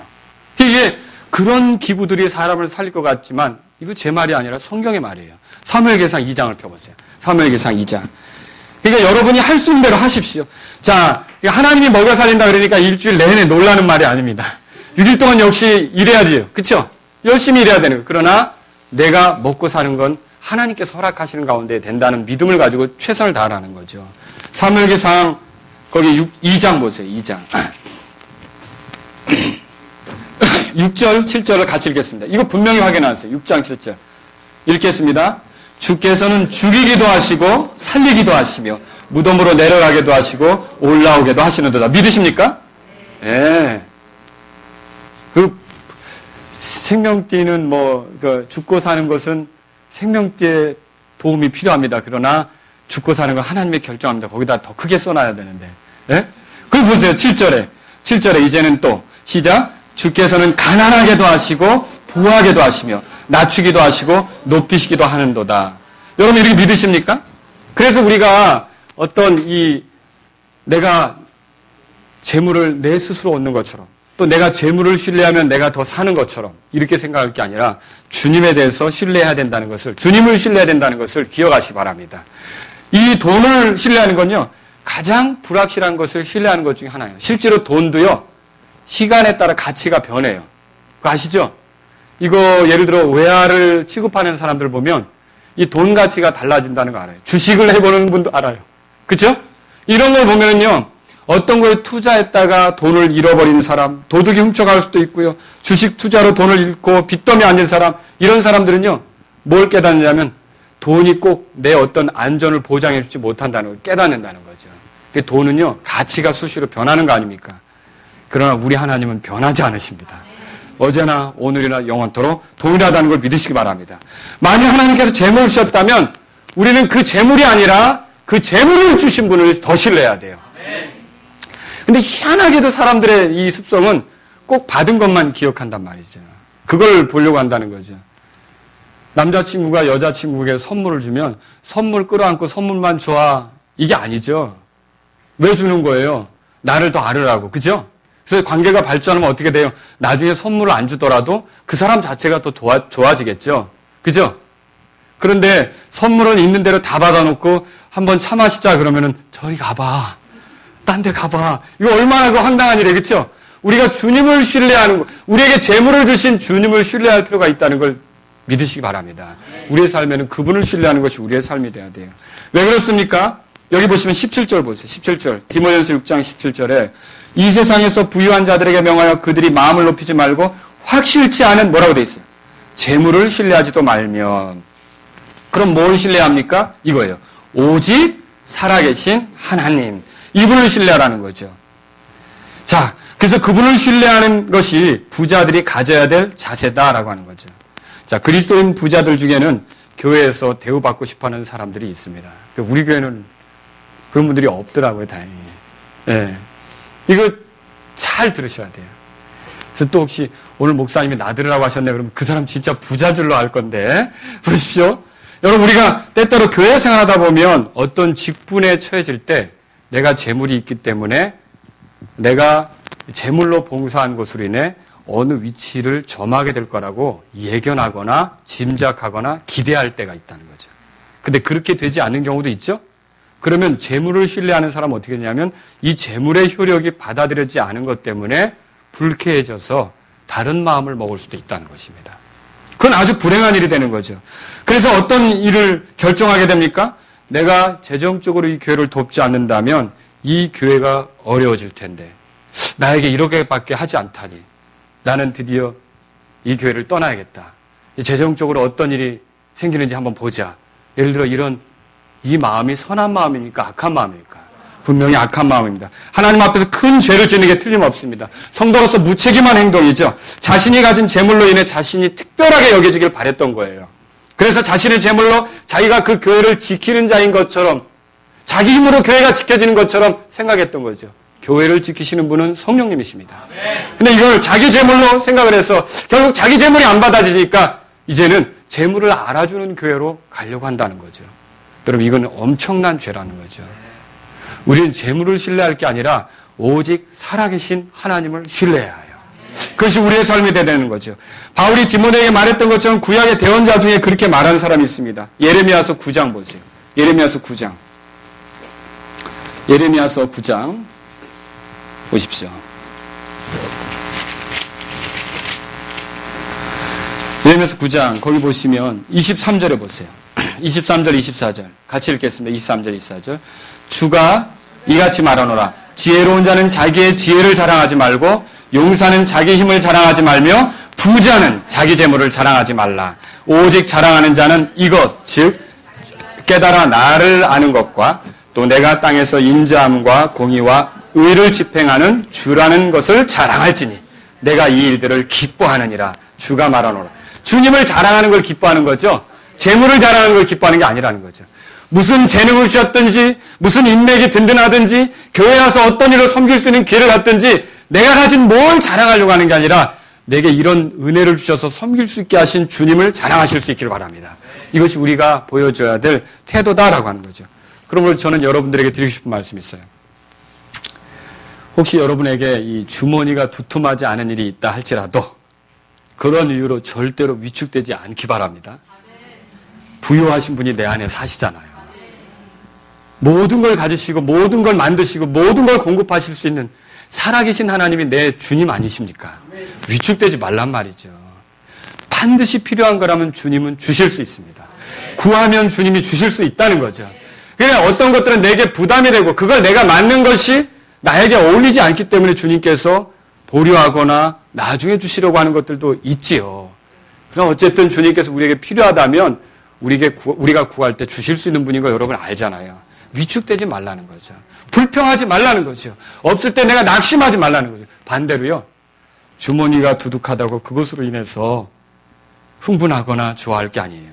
이게 그런 기구들이 사람을 살릴 것 같지만 이거 제 말이 아니라 성경의 말이에요. 사무엘기상 2장을 펴보세요. 사무엘기상 2장. 그러니까 여러분이 할 수 있는 대로 하십시오. 자, 하나님이 먹여 살린다 그러니까 일주일 내내 놀라는 말이 아닙니다. 6일 동안 역시 일해야지요. 그렇죠? 열심히 일해야 되는 거예요. 그러나 내가 먹고 사는 건 하나님께서 허락하시는 가운데 된다는 믿음을 가지고 최선을 다하라는 거죠. 사무엘기상 거기 2장 보세요. 2장. 6절, 7절을 같이 읽겠습니다. 이거 분명히 확인하세요. 6장, 7절. 읽겠습니다. 주께서는 죽이기도 하시고 살리기도 하시며 무덤으로 내려가기도 하시고 올라오게도 하시는도다. 믿으십니까? 예. 그 생명띠는 죽고 사는 것은 생명띠에 도움이 필요합니다. 그러나 죽고 사는 건 하나님의 결정합니다. 거기다 더 크게 써놔야 되는데. 예? 그리고 보세요. 7절에 이제는 또 시작. 주께서는 가난하게도 하시고 부하게도 하시며 낮추기도 하시고 높이시기도 하는도다. 여러분 이렇게 믿으십니까? 그래서 우리가 어떤 내가 재물을 내 스스로 얻는 것처럼 또 내가 재물을 신뢰하면 내가 더 사는 것처럼 이렇게 생각할 게 아니라 주님에 대해서 신뢰해야 된다는 것을, 주님을 신뢰해야 된다는 것을 기억하시기 바랍니다. 이 돈을 신뢰하는 건요, 가장 불확실한 것을 신뢰하는 것 중에 하나예요. 실제로 돈도요, 시간에 따라 가치가 변해요. 그거 아시죠? 이거 예를 들어 외화를 취급하는 사람들 보면 이 돈 가치가 달라진다는 거 알아요. 주식을 해보는 분도 알아요. 그렇죠? 이런 걸 보면은요, 어떤 거에 투자했다가 돈을 잃어버린 사람, 도둑이 훔쳐갈 수도 있고요. 주식 투자로 돈을 잃고 빚더미 앉은 사람, 이런 사람들은요, 뭘 깨닫느냐면 돈이 꼭 내 어떤 안전을 보장해주지 못한다는 걸 깨닫는다는 거죠. 돈은요, 가치가 수시로 변하는 거 아닙니까? 그러나 우리 하나님은 변하지 않으십니다. 어제나 오늘이나 영원토록 동일하다는 걸 믿으시기 바랍니다. 만약 하나님께서 재물을 주셨다면 우리는 그 재물이 아니라 그 재물을 주신 분을 더 신뢰해야 돼요. 근데 희한하게도 사람들의 이 습성은 꼭 받은 것만 기억한단 말이죠. 그걸 보려고 한다는 거죠. 남자친구가 여자친구에게 선물을 주면 선물 끌어안고 선물만 좋아, 이게 아니죠. 왜 주는 거예요? 나를 더 알으라고. 그죠? 그래서 관계가 발전하면 어떻게 돼요? 나중에 선물을 안 주더라도 그 사람 자체가 더 좋아지겠죠. 그죠? 그런데 선물은 있는 대로 다 받아놓고 한번 차 마시자 그러면은 저리 가봐. 딴 데 가봐. 이거 얼마나 그 황당한 일이에요. 그렇죠? 우리가 주님을 신뢰하는 거, 우리에게 재물을 주신 주님을 신뢰할 필요가 있다는 걸 믿으시기 바랍니다. 우리의 삶에는 그분을 신뢰하는 것이 우리의 삶이 돼야 돼요. 왜 그렇습니까? 여기 보시면 17절 보세요. 17절. 디모데전서 6장 17절에 이 세상에서 부유한 자들에게 명하여 그들이 마음을 높이지 말고 확실치 않은 뭐라고 돼 있어요? 재물을 신뢰하지도 말면. 그럼 뭘 신뢰합니까? 이거예요. 오직 살아계신 하나님. 이분을 신뢰하라는 거죠. 자, 그래서 그분을 신뢰하는 것이 부자들이 가져야 될 자세다라고 하는 거죠. 자, 그리스도인 부자들 중에는 교회에서 대우받고 싶어하는 사람들이 있습니다. 우리 교회는 그런 분들이 없더라고요, 다행히. 예. 이거 잘 들으셔야 돼요. 그래서 또 혹시 오늘 목사님이 나들으라고 하셨네. 그러면 그 사람 진짜 부자 줄로 알 건데. 보십시오. 여러분, 우리가 때때로 교회 생활하다 보면 어떤 직분에 처해질 때 내가 재물이 있기 때문에 내가 재물로 봉사한 것으로 인해 어느 위치를 점하게 될 거라고 예견하거나 짐작하거나 기대할 때가 있다는 거죠. 근데 그렇게 되지 않는 경우도 있죠? 그러면 재물을 신뢰하는 사람은 어떻게 되냐면 이 재물의 효력이 받아들여지지 않은 것 때문에 불쾌해져서 다른 마음을 먹을 수도 있다는 것입니다. 그건 아주 불행한 일이 되는 거죠. 그래서 어떤 일을 결정하게 됩니까? 내가 재정적으로 이 교회를 돕지 않는다면 이 교회가 어려워질 텐데 나에게 이렇게밖에 하지 않다니 나는 드디어 이 교회를 떠나야겠다. 재정적으로 어떤 일이 생기는지 한번 보자. 예를 들어 이 마음이 선한 마음입니까? 악한 마음입니까? 분명히 악한 마음입니다. 하나님 앞에서 큰 죄를 짓는 게 틀림없습니다. 성도로서 무책임한 행동이죠. 자신이 가진 재물로 인해 자신이 특별하게 여겨지길 바랬던 거예요. 그래서 자신의 재물로 자기가 그 교회를 지키는 자인 것처럼 자기 힘으로 교회가 지켜지는 것처럼 생각했던 거죠. 교회를 지키시는 분은 성령님이십니다. 근데 이걸 자기 재물로 생각을 해서 결국 자기 재물이 안 받아지니까 이제는 재물을 알아주는 교회로 가려고 한다는 거죠. 여러분, 이건 엄청난 죄라는 거죠. 우리는 재물을 신뢰할 게 아니라 오직 살아계신 하나님을 신뢰해야 해요. 그것이 우리의 삶이 되는 거죠. 바울이 디모데에게 말했던 것처럼 구약의 대언자 중에 그렇게 말하는 사람이 있습니다. 예레미야서 9장 보세요. 예레미야서 9장. 예레미야서 9장 보십시오. 예레미야서 9장 거기 보시면 23절에 보세요. 23절, 24절 같이 읽겠습니다. 23절, 24절. 주가 이같이 말하노라. 지혜로운 자는 자기의 지혜를 자랑하지 말고 용사는 자기 힘을 자랑하지 말며 부자는 자기 재물을 자랑하지 말라. 오직 자랑하는 자는 이것 즉 깨달아 나를 아는 것과 또 내가 땅에서 인자함과 공의와 의를 집행하는 주라는 것을 자랑할지니 내가 이 일들을 기뻐하느니라. 주가 말하노라. 주님을 자랑하는 걸 기뻐하는 거죠. 재물을 자랑하는 걸 기뻐하는 게 아니라는 거죠. 무슨 재능을 주셨든지 무슨 인맥이 든든하든지 교회 와서 어떤 일을 섬길 수 있는 기회를 갖든지 내가 가진 뭘 자랑하려고 하는 게 아니라 내게 이런 은혜를 주셔서 섬길 수 있게 하신 주님을 자랑하실 수 있기를 바랍니다. 이것이 우리가 보여줘야 될 태도다라고 하는 거죠. 그러므로 저는 여러분들에게 드리고 싶은 말씀이 있어요. 혹시 여러분에게 이 주머니가 두툼하지 않은 일이 있다 할지라도 그런 이유로 절대로 위축되지 않기 바랍니다. 부유하신 분이 내 안에 사시잖아요. 모든 걸 가지시고 모든 걸 만드시고 모든 걸 공급하실 수 있는 살아계신 하나님이 내 주님 아니십니까? 위축되지 말란 말이죠. 반드시 필요한 거라면 주님은 주실 수 있습니다. 구하면 주님이 주실 수 있다는 거죠. 그러니까 어떤 것들은 내게 부담이 되고 그걸 내가 맞는 것이 나에게 어울리지 않기 때문에 주님께서 보류하거나 나중에 주시려고 하는 것들도 있지요. 그럼 어쨌든 주님께서 우리에게 필요하다면 우리가 구할 때 주실 수 있는 분인 거 여러분 알잖아요. 위축되지 말라는 거죠. 불평하지 말라는 거죠. 없을 때 내가 낙심하지 말라는 거죠. 반대로요. 주머니가 두둑하다고 그것으로 인해서 흥분하거나 좋아할 게 아니에요.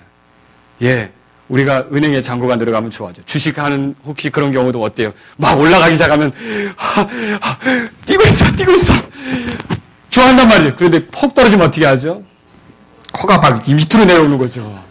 예, 우리가 은행에 잔고가 들어가면 좋아하죠. 주식하는 혹시 그런 경우도 어때요? 막 올라가기 시작하면 뛰고 있어. 좋아한단 말이에요. 그런데 폭 떨어지면 어떻게 하죠? 코가 막 밑으로 내려오는 거죠.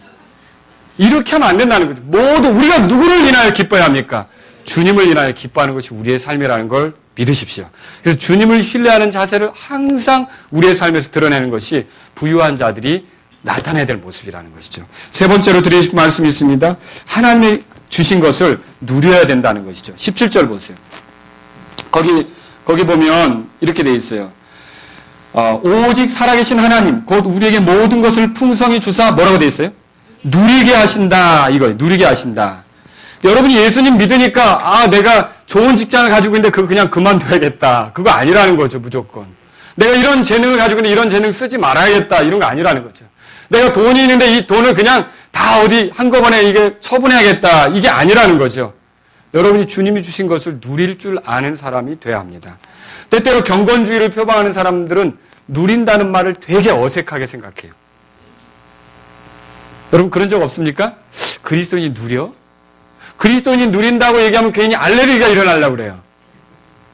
이렇게 하면 안 된다는 거죠. 모두 우리가 누구를 인하여 기뻐해야 합니까? 주님을 인하여 기뻐하는 것이 우리의 삶이라는 걸 믿으십시오. 그래서 주님을 신뢰하는 자세를 항상 우리의 삶에서 드러내는 것이 부유한 자들이 나타내야 될 모습이라는 것이죠. 세 번째로 드리고 싶은 말씀이 있습니다. 하나님이 주신 것을 누려야 된다는 것이죠. 17절 보세요. 거기 보면 이렇게 되어 있어요. 오직 살아계신 하나님 곧 우리에게 모든 것을 풍성히 주사 뭐라고 되어 있어요? 누리게 하신다. 이거예요. 누리게 하신다. 여러분이 예수님 믿으니까 내가 좋은 직장을 가지고 있는데 그거 그냥 그만둬야겠다. 그거 아니라는 거죠, 무조건. 내가 이런 재능을 가지고 있는데 이런 재능 쓰지 말아야겠다. 이런 거 아니라는 거죠. 내가 돈이 있는데 이 돈을 그냥 다 어디 한꺼번에 이게 처분해야겠다. 이게 아니라는 거죠. 여러분이 주님이 주신 것을 누릴 줄 아는 사람이 돼야 합니다. 때때로 경건주의를 표방하는 사람들은 누린다는 말을 되게 어색하게 생각해요. 여러분 그런 적 없습니까? 그리스도인이 누려? 그리스도인이 누린다고 얘기하면 괜히 알레르기가 일어나려고 그래요.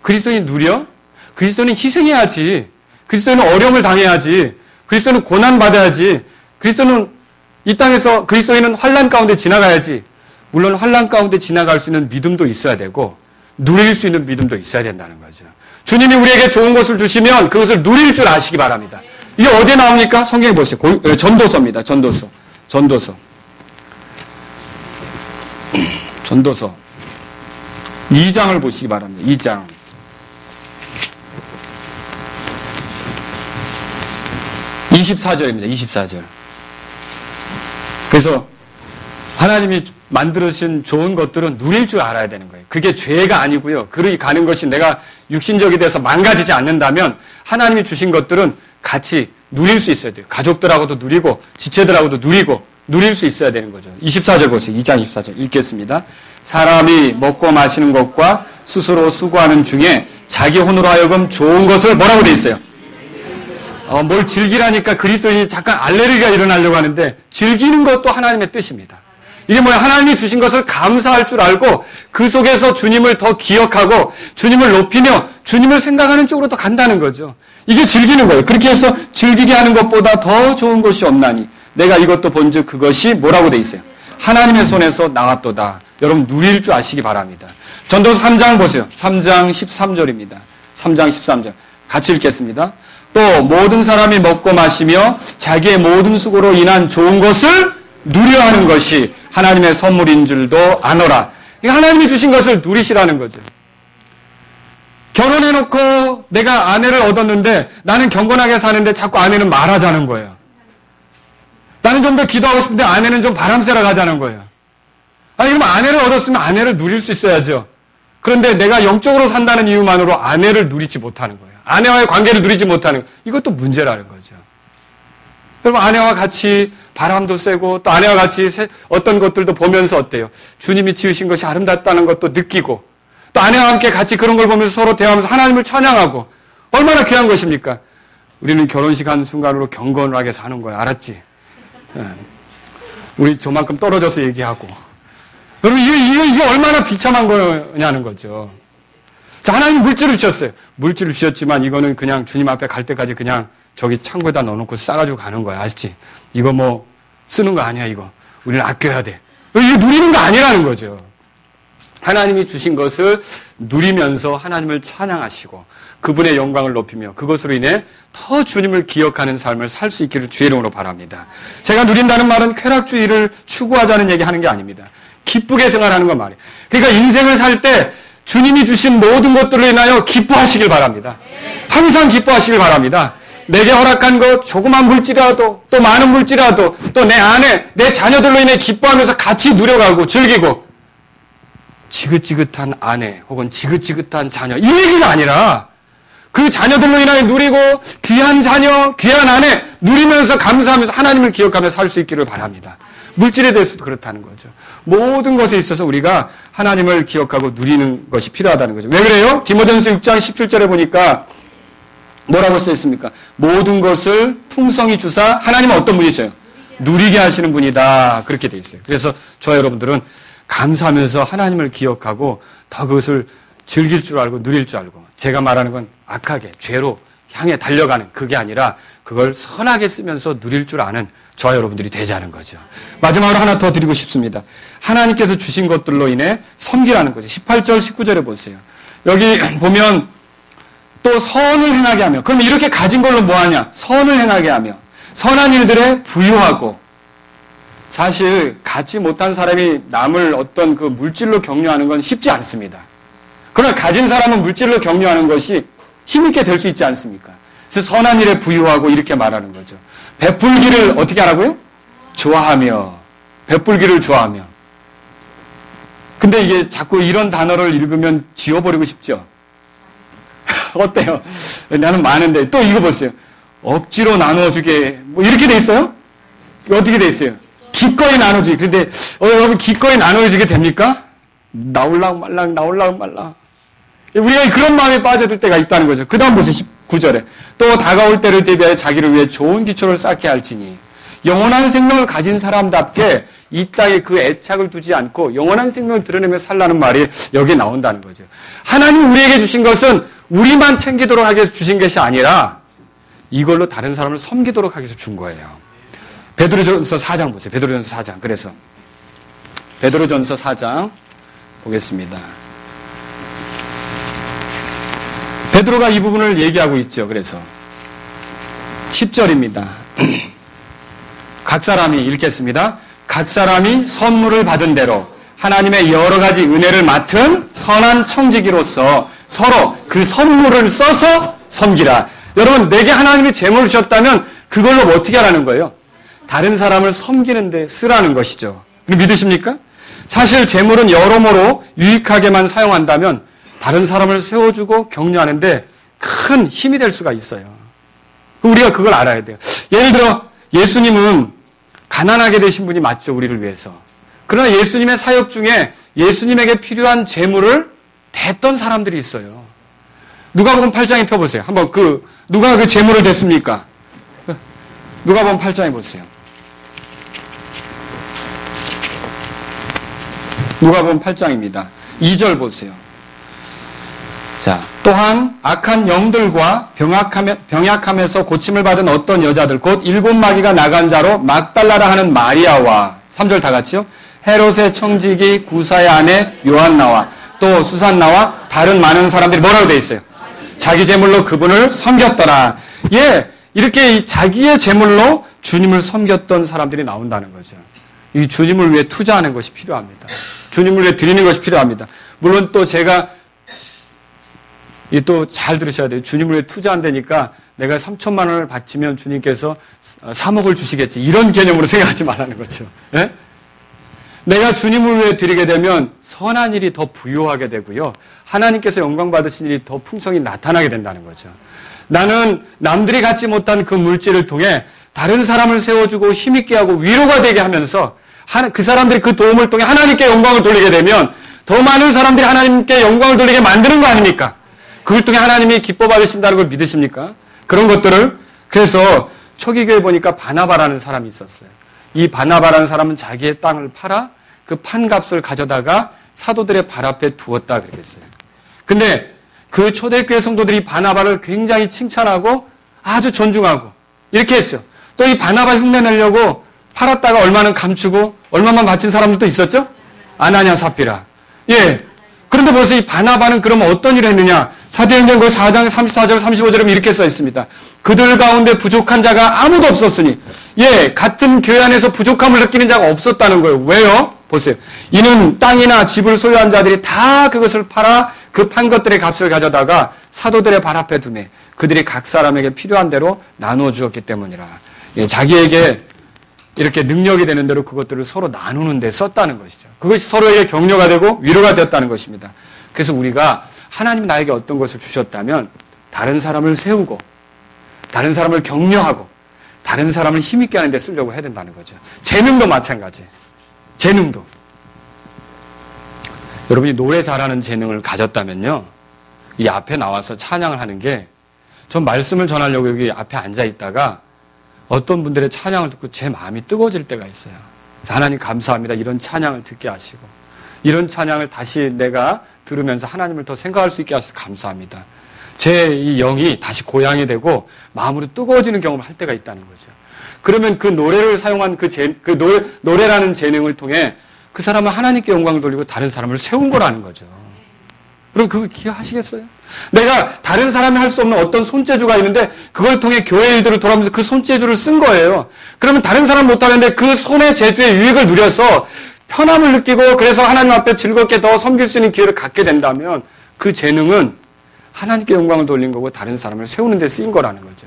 그리스도인이 누려? 그리스도인은 희생해야지. 그리스도인은 어려움을 당해야지. 그리스도인은 고난받아야지. 그리스도인은 이 땅에서 그리스도인은 환난 가운데 지나가야지. 물론 환난 가운데 지나갈 수 있는 믿음도 있어야 되고 누릴 수 있는 믿음도 있어야 된다는 거죠. 주님이 우리에게 좋은 것을 주시면 그것을 누릴 줄 아시기 바랍니다. 이게 어디에 나옵니까? 성경에 보세요. 전도서입니다. 전도서. 2장을 보시기 바랍니다. 2장. (24절입니다) 24절. 그래서 하나님이 만들어주신 좋은 것들은 누릴 줄 알아야 되는 거예요. 그게 죄가 아니고요. 그리 가는 것이 내가 육신적이 돼서 망가지지 않는다면 하나님이 주신 것들은 같이 누릴 수 있어야 돼요. 가족들하고도 누리고 지체들하고도 누리고 누릴 수 있어야 되는 거죠. 24절 보세요. 2장 24절 읽겠습니다. 사람이 먹고 마시는 것과 스스로 수고하는 중에 자기 혼으로 하여금 좋은 것을 뭐라고 돼 있어요? 뭘 즐기라니까 그리스도인이 잠깐 알레르기가 일어나려고 하는데 즐기는 것도 하나님의 뜻입니다. 이게 뭐야? 하나님이 주신 것을 감사할 줄 알고 그 속에서 주님을 더 기억하고 주님을 높이며 주님을 생각하는 쪽으로 더 간다는 거죠. 이게 즐기는 거예요. 그렇게 해서 즐기게 하는 것보다 더 좋은 것이 없나니 내가 이것도 본즉 그것이 뭐라고 돼 있어요? 하나님의 손에서 나왔도다. 여러분 누릴 줄 아시기 바랍니다. 전도서 3장 보세요. 3장 13절입니다. 3장 13절. 같이 읽겠습니다. 또 모든 사람이 먹고 마시며 자기의 모든 수고로 인한 좋은 것을 누려하는 것이 하나님의 선물인 줄도 아노라. 하나님이 주신 것을 누리시라는 거죠. 결혼해놓고 내가 아내를 얻었는데 나는 경건하게 사는데 자꾸 아내는 말하자는 거예요. 나는 좀 더 기도하고 싶은데 아내는 좀 바람쐬러 가자는 거예요. 아니 그럼 아내를 얻었으면 아내를 누릴 수 있어야죠. 그런데 내가 영적으로 산다는 이유만으로 아내를 누리지 못하는 거예요. 아내와의 관계를 누리지 못하는 거예요. 이것도 문제라는 거죠. 여러분 아내와 같이 바람도 쐬고 또 아내와 같이 어떤 것들도 보면서 어때요? 주님이 지으신 것이 아름답다는 것도 느끼고 또 아내와 함께 같이 그런 걸 보면서 서로 대화하면서 하나님을 찬양하고 얼마나 귀한 것입니까? 우리는 결혼식 한 순간으로 경건하게 사는 거야. 알았지? 우리 저만큼 떨어져서 얘기하고 여러분 이게 얼마나 비참한 거냐는 거죠. 자, 하나님 물질을 주셨어요. 물질을 주셨지만 이거는 그냥 주님 앞에 갈 때까지 그냥 저기 창고에다 넣어놓고 싸가지고 가는 거야. 아시지? 이거 뭐 쓰는 거 아니야 이거. 우리는 아껴야 돼. 이거 누리는 거 아니라는 거죠. 하나님이 주신 것을 누리면서 하나님을 찬양하시고 그분의 영광을 높이며 그것으로 인해 더 주님을 기억하는 삶을 살 수 있기를 주의 이름으로 바랍니다. 제가 누린다는 말은 쾌락주의를 추구하자는 얘기하는 게 아닙니다. 기쁘게 생활하는 건 말이에요. 그러니까 인생을 살 때 주님이 주신 모든 것들로 인하여 기뻐하시길 바랍니다. 항상 기뻐하시길 바랍니다. 내게 허락한 것 조그만 물질이라도 또 많은 물질이라도 또 내 아내 내 자녀들로 인해 기뻐하면서 같이 누려가고 즐기고 지긋지긋한 아내 혹은 지긋지긋한 자녀 이 얘기가 아니라 그 자녀들로 인하여 누리고 귀한 자녀 귀한 아내 누리면서 감사하면서 하나님을 기억하며 살 수 있기를 바랍니다. 물질에 대해서도 그렇다는 거죠. 모든 것에 있어서 우리가 하나님을 기억하고 누리는 것이 필요하다는 거죠. 왜 그래요? 디모데전서 6장 17절에 보니까 뭐라고 써 있습니까? 모든 것을 풍성히 주사 하나님은 어떤 분이세요? 누리게 하시는 분이다. 그렇게 돼 있어요. 그래서 저와 여러분들은 감사하면서 하나님을 기억하고 더 그것을 즐길 줄 알고 누릴 줄 알고 제가 말하는 건 악하게 죄로 향해 달려가는 그게 아니라 그걸 선하게 쓰면서 누릴 줄 아는 저와 여러분들이 되자는 거죠. 마지막으로 하나 더 드리고 싶습니다. 하나님께서 주신 것들로 인해 섬기라는 거죠. 18절 19절에 보세요. 여기 보면 또 선을 행하게 하며 그럼 이렇게 가진 걸로 뭐하냐? 선을 행하게 하며 선한 일들에 부유하고 사실 갖지 못한 사람이 남을 어떤 그 물질로 격려하는 건 쉽지 않습니다. 그러나 가진 사람은 물질로 격려하는 것이 힘있게 될 수 있지 않습니까? 그래서 선한 일에 부유하고 이렇게 말하는 거죠. 베풀기를 어떻게 하라고요? 좋아하며 베풀기를 좋아하며 근데 이게 자꾸 이런 단어를 읽으면 지워버리고 싶죠? 어때요? 나는 많은데 또 이거 보세요. 억지로 나눠주게 뭐 이렇게 돼 있어요? 어떻게 돼 있어요? 기꺼이 나눠주기. 근데 여러분 기꺼이 나눠주게 됩니까? 나올랑 말랑. 우리가 그런 마음에 빠져들 때가 있다는 거죠. 그 다음 보세요. 19절에. 또 다가올 때를 대비하여 자기를 위해 좋은 기초를 쌓게 할지니. 영원한 생명을 가진 사람답게 이 땅에 그 애착을 두지 않고 영원한 생명을 드러내며 살라는 말이 여기에 나온다는 거죠. 하나님 우리에게 주신 것은 우리만 챙기도록 하기 위해서 주신 것이 아니라 이걸로 다른 사람을 섬기도록 하기 위해서 준 거예요. 베드로전서 4장 보세요. 베드로전서 4장. 그래서 베드로전서 4장 보겠습니다. 베드로가 이 부분을 얘기하고 있죠. 그래서 10절입니다. 각 사람이 읽겠습니다. 각 사람이 선물을 받은 대로 하나님의 여러 가지 은혜를 맡은 선한 청지기로서 서로 그 선물을 써서 섬기라. 여러분, 내게 하나님이 재물을 주셨다면 그걸로 뭐 어떻게 하라는 거예요? 다른 사람을 섬기는 데 쓰라는 것이죠. 믿으십니까? 사실 재물은 여러모로 유익하게만 사용한다면 다른 사람을 세워주고 격려하는데 큰 힘이 될 수가 있어요. 우리가 그걸 알아야 돼요. 예를 들어 예수님은 가난하게 되신 분이 맞죠, 우리를 위해서. 그러나 예수님의 사역 중에 예수님에게 필요한 재물을 댔던 사람들이 있어요. 누가복음 8장에 펴보세요. 한번 누가 그 재물을 댔습니까? 누가복음 8장에 보세요. 누가복음 8장입니다. 2절 보세요. 자, 또한 악한 영들과 병약함에서 고침을 받은 어떤 여자들 곧 7마귀가 나간 자로 막달라라 하는 마리아와 3절 다 같이요. 헤롯의 청지기 구사의 아내 요한나와 또 수산나와 다른 많은 사람들이 뭐라고 돼 있어요? 자기 재물로 그분을 섬겼더라. 예, 이렇게 자기의 재물로 주님을 섬겼던 사람들이 나온다는 거죠. 이 주님을 위해 투자하는 것이 필요합니다. 주님을 위해 드리는 것이 필요합니다. 물론 또 제가 또 잘 들으셔야 돼요. 주님을 위해 투자한다니까 내가 3천만 원을 바치면 주님께서 3억을 주시겠지. 이런 개념으로 생각하지 말라는 거죠. 예? 내가 주님을 위해 드리게 되면 선한 일이 더 부유하게 되고요. 하나님께서 영광 받으신 일이 더 풍성히 나타나게 된다는 거죠. 나는 남들이 갖지 못한 그 물질을 통해 다른 사람을 세워주고 힘있게 하고 위로가 되게 하면서 그 사람들이 그 도움을 통해 하나님께 영광을 돌리게 되면 더 많은 사람들이 하나님께 영광을 돌리게 만드는 거 아닙니까? 그걸 통해 하나님이 기뻐 받으신다는 걸 믿으십니까? 그런 것들을. 그래서 초기교회 보니까 바나바라는 사람이 있었어요. 이 바나바라는 사람은 자기의 땅을 팔아 그 판값을 가져다가 사도들의 발 앞에 두었다 그랬어요. 근데 그 초대교회 성도들이 바나바를 굉장히 칭찬하고 아주 존중하고 이렇게 했죠. 또 이 바나바 흉내내려고 팔았다가 얼마는 감추고 얼마만 바친 사람들도 있었죠? 아나냐 삽비라. 예. 그런데 벌써 이 바나바는 그러면 어떤 일을 했느냐? 사도행전 그 4장 34절 35절에 이렇게 써 있습니다. 그들 가운데 부족한 자가 아무도 없었으니 예, 같은 교회 안에서 부족함을 느끼는 자가 없었다는 거예요. 왜요? 보세요. 이는 땅이나 집을 소유한 자들이 다 그것을 팔아 그 판 것들의 값을 가져다가 사도들의 발 앞에 두매 그들이 각 사람에게 필요한 대로 나누어 주었기 때문이라. 예, 자기에게 이렇게 능력이 되는 대로 그것들을 서로 나누는 데 썼다는 것이죠. 그것이 서로에게 격려가 되고 위로가 되었다는 것입니다. 그래서 우리가 하나님이 나에게 어떤 것을 주셨다면 다른 사람을 세우고 다른 사람을 격려하고 다른 사람을 힘있게 하는 데 쓰려고 해야 된다는 거죠. 재능도 마찬가지. 재능도. 여러분이 노래 잘하는 재능을 가졌다면요. 이 앞에 나와서 찬양을 하는 게 전 말씀을 전하려고 여기 앞에 앉아 있다가 어떤 분들의 찬양을 듣고 제 마음이 뜨거워질 때가 있어요. 하나님 감사합니다. 이런 찬양을 듣게 하시고 이런 찬양을 다시 내가 들으면서 하나님을 더 생각할 수 있게 하셔서 감사합니다. 제 이 영이 다시 고향이 되고 마음으로 뜨거워지는 경험을 할 때가 있다는 거죠. 그러면 그 노래를 사용한 노래라는 재능을 통해 그 사람은 하나님께 영광을 돌리고 다른 사람을 세운 거라는 거죠. 그럼 그거 기억하시겠어요? 내가 다른 사람이 할 수 없는 어떤 손재주가 있는데 그걸 통해 교회 일들을 돌아보면서 그 손재주를 쓴 거예요. 그러면 다른 사람 못하는데 그 손의 재주의 유익을 누려서 편함을 느끼고 그래서 하나님 앞에 즐겁게 더 섬길 수 있는 기회를 갖게 된다면 그 재능은 하나님께 영광을 돌린 거고 다른 사람을 세우는 데 쓰인 거라는 거죠.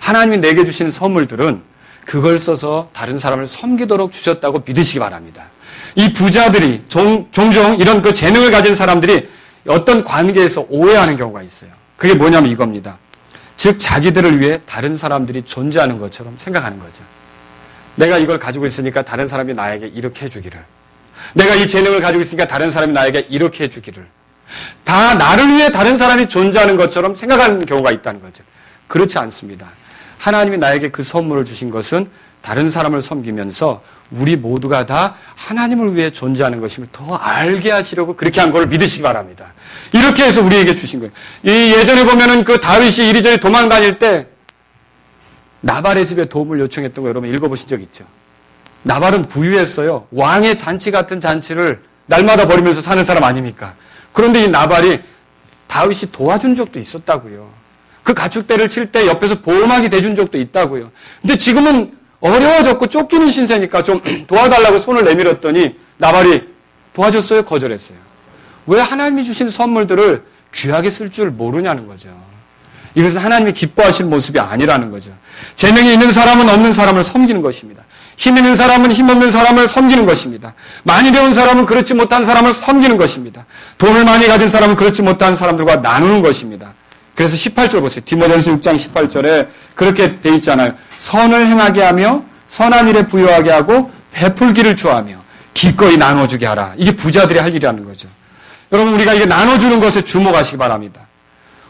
하나님이 내게 주신 선물들은 그걸 써서 다른 사람을 섬기도록 주셨다고 믿으시기 바랍니다. 이 부자들이 종종 이런 그 재능을 가진 사람들이 어떤 관계에서 오해하는 경우가 있어요. 그게 뭐냐면 이겁니다. 즉 자기들을 위해 다른 사람들이 존재하는 것처럼 생각하는 거죠. 내가 이걸 가지고 있으니까 다른 사람이 나에게 이렇게 해주기를, 내가 이 재능을 가지고 있으니까 다른 사람이 나에게 이렇게 해주기를, 다 나를 위해 다른 사람이 존재하는 것처럼 생각하는 경우가 있다는 거죠. 그렇지 않습니다. 하나님이 나에게 그 선물을 주신 것은 다른 사람을 섬기면서 우리 모두가 다 하나님을 위해 존재하는 것임을 더 알게 하시려고 그렇게 한 걸 믿으시기 바랍니다. 이렇게 해서 우리에게 주신 거예요. 이 예전에 보면은 그 다윗이 이리저리 도망 다닐 때 나발의 집에 도움을 요청했던 거 여러분 읽어보신 적 있죠? 나발은 부유했어요. 왕의 잔치 같은 잔치를 날마다 벌이면서 사는 사람 아닙니까? 그런데 이 나발이 다윗이 도와준 적도 있었다고요. 그 가축대를 칠 때 옆에서 보호막이 돼준 적도 있다고요. 근데 지금은 어려워졌고 쫓기는 신세니까 좀 도와달라고 손을 내밀었더니 나발이 도와줬어요? 거절했어요? 왜 하나님이 주신 선물들을 귀하게 쓸 줄 모르냐는 거죠. 이것은 하나님이 기뻐하시는 모습이 아니라는 거죠. 재능이 있는 사람은 없는 사람을 섬기는 것입니다. 힘 있는 사람은 힘 없는 사람을 섬기는 것입니다. 많이 배운 사람은 그렇지 못한 사람을 섬기는 것입니다. 돈을 많이 가진 사람은 그렇지 못한 사람들과 나누는 것입니다. 그래서 18절 보세요. 디모데전서 6장 18절에 그렇게 돼 있잖아요. 선을 행하게 하며 선한 일에 부여하게 하고 베풀기를 좋아하며 기꺼이 나눠주게 하라. 이게 부자들이 할 일이라는 거죠. 여러분 우리가 이게 나눠주는 것에 주목하시기 바랍니다.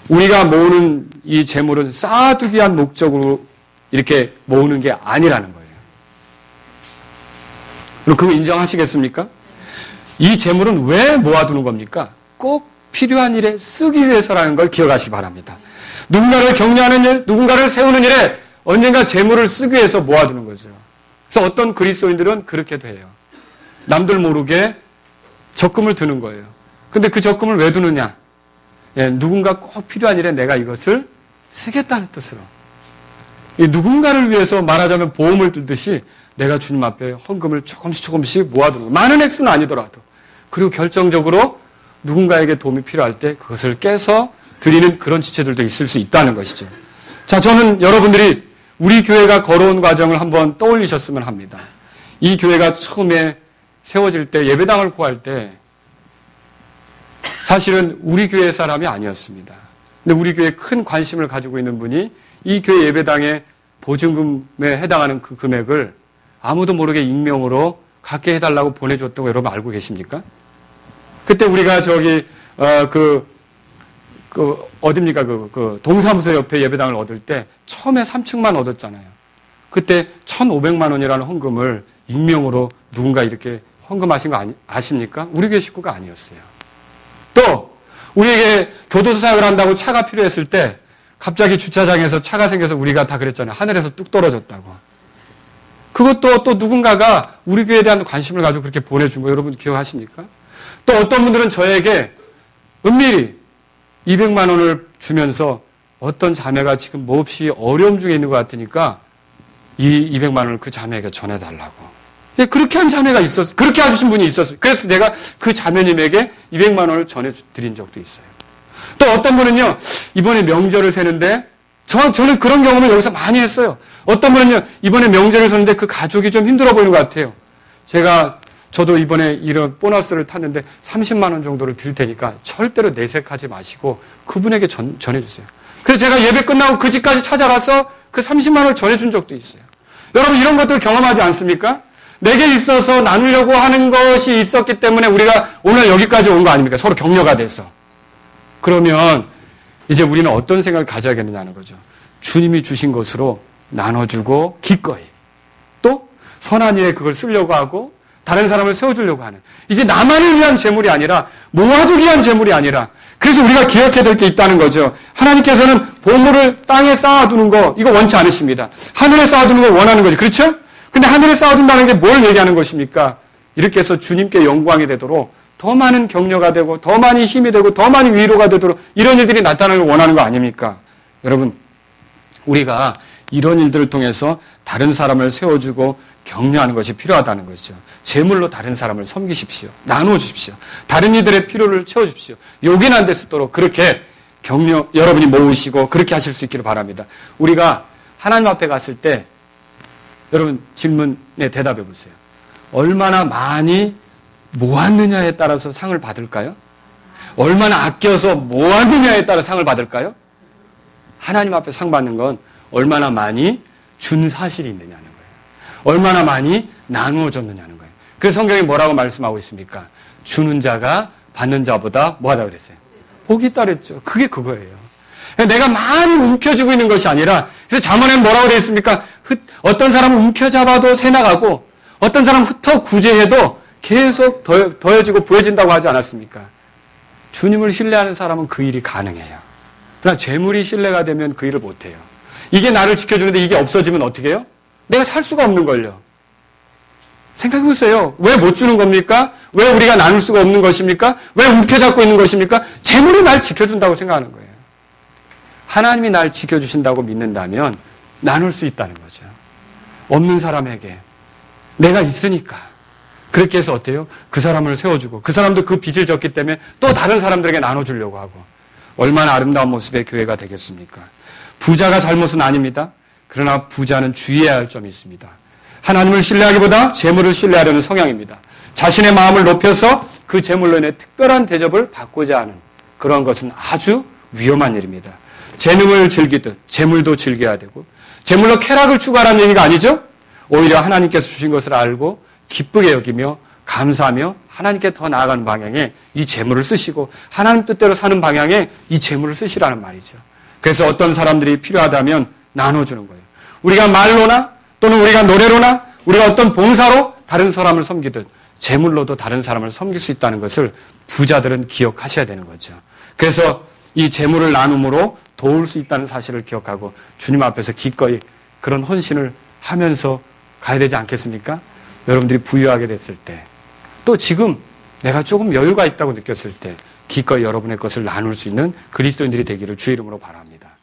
우리가 모으는 이 재물은 쌓아두기 위한 목적으로 이렇게 모으는 게 아니라는 거예요. 그럼 그거 인정하시겠습니까? 이 재물은 왜 모아두는 겁니까? 꼭 필요한 일에 쓰기 위해서라는 걸 기억하시기 바랍니다. 누군가를 격려하는 일, 누군가를 세우는 일에 언젠가 재물을 쓰기 위해서 모아두는 거죠. 그래서 어떤 그리스도인들은 그렇게도 해요. 남들 모르게 적금을 두는 거예요. 근데 그 적금을 왜 두느냐? 누군가 꼭 필요한 일에 내가 이것을 쓰겠다는 뜻으로. 누군가를 위해서 말하자면 보험을 들듯이 내가 주님 앞에 헌금을 조금씩 모아두는 거예요. 많은 액수는 아니더라도. 그리고 결정적으로 누군가에게 도움이 필요할 때 그것을 깨서 드리는 그런 지체들도 있을 수 있다는 것이죠. 자, 저는 여러분들이 우리 교회가 걸어온 과정을 한번 떠올리셨으면 합니다. 이 교회가 처음에 세워질 때 예배당을 구할 때 사실은 우리 교회 사람이 아니었습니다. 근데 우리 교회에 큰 관심을 가지고 있는 분이 이 교회 예배당의 보증금에 해당하는 그 금액을 아무도 모르게 익명으로 갖게 해달라고 보내줬던 거 여러분 알고 계십니까? 그때 우리가 어딥니까? 그 동사무소 옆에 예배당을 얻을 때 처음에 3층만 얻었잖아요. 그때 1,500만 원이라는 헌금을 익명으로 누군가 이렇게 헌금하신 거 아십니까? 우리 교회 식구가 아니었어요. 또 우리에게 교도소 사역을 한다고 차가 필요했을 때 갑자기 주차장에서 차가 생겨서 우리가 다 그랬잖아요. 하늘에서 뚝 떨어졌다고. 그것도 또 누군가가 우리 교회에 대한 관심을 가지고 그렇게 보내준 거 여러분 기억하십니까? 또 어떤 분들은 저에게 은밀히 200만 원을 주면서 어떤 자매가 지금 몹시 어려움 중에 있는 것 같으니까 이 200만 원을 그 자매에게 전해달라고. 그렇게 한 자매가 있었어요. 그렇게 해주신 분이 있었어요. 그래서 제가 그 자매님에게 200만 원을 전해드린 적도 있어요. 또 어떤 분은요, 이번에 명절을 세는데, 저는 그런 경험을 여기서 많이 했어요. 어떤 분은요, 이번에 명절을 세는데 그 가족이 좀 힘들어 보이는 것 같아요. 저도 이번에 이런 보너스를 탔는데 30만 원 정도를 드릴 테니까 절대로 내색하지 마시고 그분에게 전해주세요. 그래서 제가 예배 끝나고 그 집까지 찾아가서 그 30만 원을 전해준 적도 있어요. 여러분 이런 것들 경험하지 않습니까? 내게 있어서 나누려고 하는 것이 있었기 때문에 우리가 오늘 여기까지 온 거 아닙니까? 서로 격려가 돼서. 그러면 이제 우리는 어떤 생각을 가져야겠느냐는 거죠. 주님이 주신 것으로 나눠주고 기꺼이 또 선한 일에 그걸 쓰려고 하고 다른 사람을 세워주려고 하는 이제 나만을 위한 재물이 아니라 모아두기 위한 재물이 아니라 그래서 우리가 기억해야 될 게 있다는 거죠. 하나님께서는 보물을 땅에 쌓아두는 거 이거 원치 않으십니다. 하늘에 쌓아두는 걸 원하는 거죠. 그렇죠? 근데 하늘에 쌓아둔다는 게 뭘 얘기하는 것입니까? 이렇게 해서 주님께 영광이 되도록 더 많은 격려가 되고 더 많이 힘이 되고 더 많이 위로가 되도록 이런 일들이 나타나는 걸 원하는 거 아닙니까? 여러분 우리가 이런 일들을 통해서 다른 사람을 세워주고 격려하는 것이 필요하다는 것이죠. 재물로 다른 사람을 섬기십시오. 나누어주십시오. 다른 이들의 필요를 채워주십시오. 요긴한 데 쓰도록 그렇게 여러분이 모으시고 그렇게 하실 수 있기를 바랍니다. 우리가 하나님 앞에 갔을 때 여러분 질문에 대답해 보세요. 얼마나 많이 모았느냐에 따라서 상을 받을까요? 얼마나 아껴서 모았느냐에 따라 상을 받을까요? 하나님 앞에 상 받는 건 얼마나 많이 준 사실이 있느냐는 거예요. 얼마나 많이 나누어줬느냐는 거예요. 그래서 성경이 뭐라고 말씀하고 있습니까? 주는 자가 받는 자보다 뭐하다 그랬어요? 복이 있다 그랬죠. 그게 그거예요. 내가 많이 움켜쥐고 있는 것이 아니라, 그래서 잠언에 뭐라고 되어 있습니까? 어떤 사람은 움켜잡아도 새나가고 어떤 사람은 흩어 구제해도 계속 더해지고 부해진다고 하지 않았습니까? 주님을 신뢰하는 사람은 그 일이 가능해요. 그러나 재물이 신뢰가 되면 그 일을 못해요. 이게 나를 지켜주는데 이게 없어지면 어떻게 해요? 내가 살 수가 없는 걸요. 생각해보세요. 왜 못 주는 겁니까? 왜 우리가 나눌 수가 없는 것입니까? 왜 움켜잡고 있는 것입니까? 재물이 날 지켜준다고 생각하는 거예요. 하나님이 날 지켜주신다고 믿는다면 나눌 수 있다는 거죠. 없는 사람에게 내가 있으니까 그렇게 해서 어때요? 그 사람을 세워주고 그 사람도 그 빚을 졌기 때문에 또 다른 사람들에게 나눠주려고 하고 얼마나 아름다운 모습의 교회가 되겠습니까? 부자가 잘못은 아닙니다. 그러나 부자는 주의해야 할 점이 있습니다. 하나님을 신뢰하기보다 재물을 신뢰하려는 성향입니다. 자신의 마음을 높여서 그 재물로 인해 특별한 대접을 받고자 하는 그런 것은 아주 위험한 일입니다. 재능을 즐기듯 재물도 즐겨야 되고 재물로 쾌락을 추구하라는 얘기가 아니죠. 오히려 하나님께서 주신 것을 알고 기쁘게 여기며 감사하며 하나님께 더 나아가는 방향에 이 재물을 쓰시고 하나님 뜻대로 사는 방향에 이 재물을 쓰시라는 말이죠. 그래서 어떤 사람들이 필요하다면 나눠주는 거예요. 우리가 말로나 또는 우리가 노래로나 우리가 어떤 봉사로 다른 사람을 섬기듯 재물로도 다른 사람을 섬길 수 있다는 것을 부자들은 기억하셔야 되는 거죠. 그래서 이 재물을 나눔으로 도울 수 있다는 사실을 기억하고 주님 앞에서 기꺼이 그런 헌신을 하면서 가야 되지 않겠습니까? 여러분들이 부유하게 됐을 때, 또 지금 내가 조금 여유가 있다고 느꼈을 때 기꺼이 여러분의 것을 나눌 수 있는 그리스도인들이 되기를 주의 이름으로 바랍니다.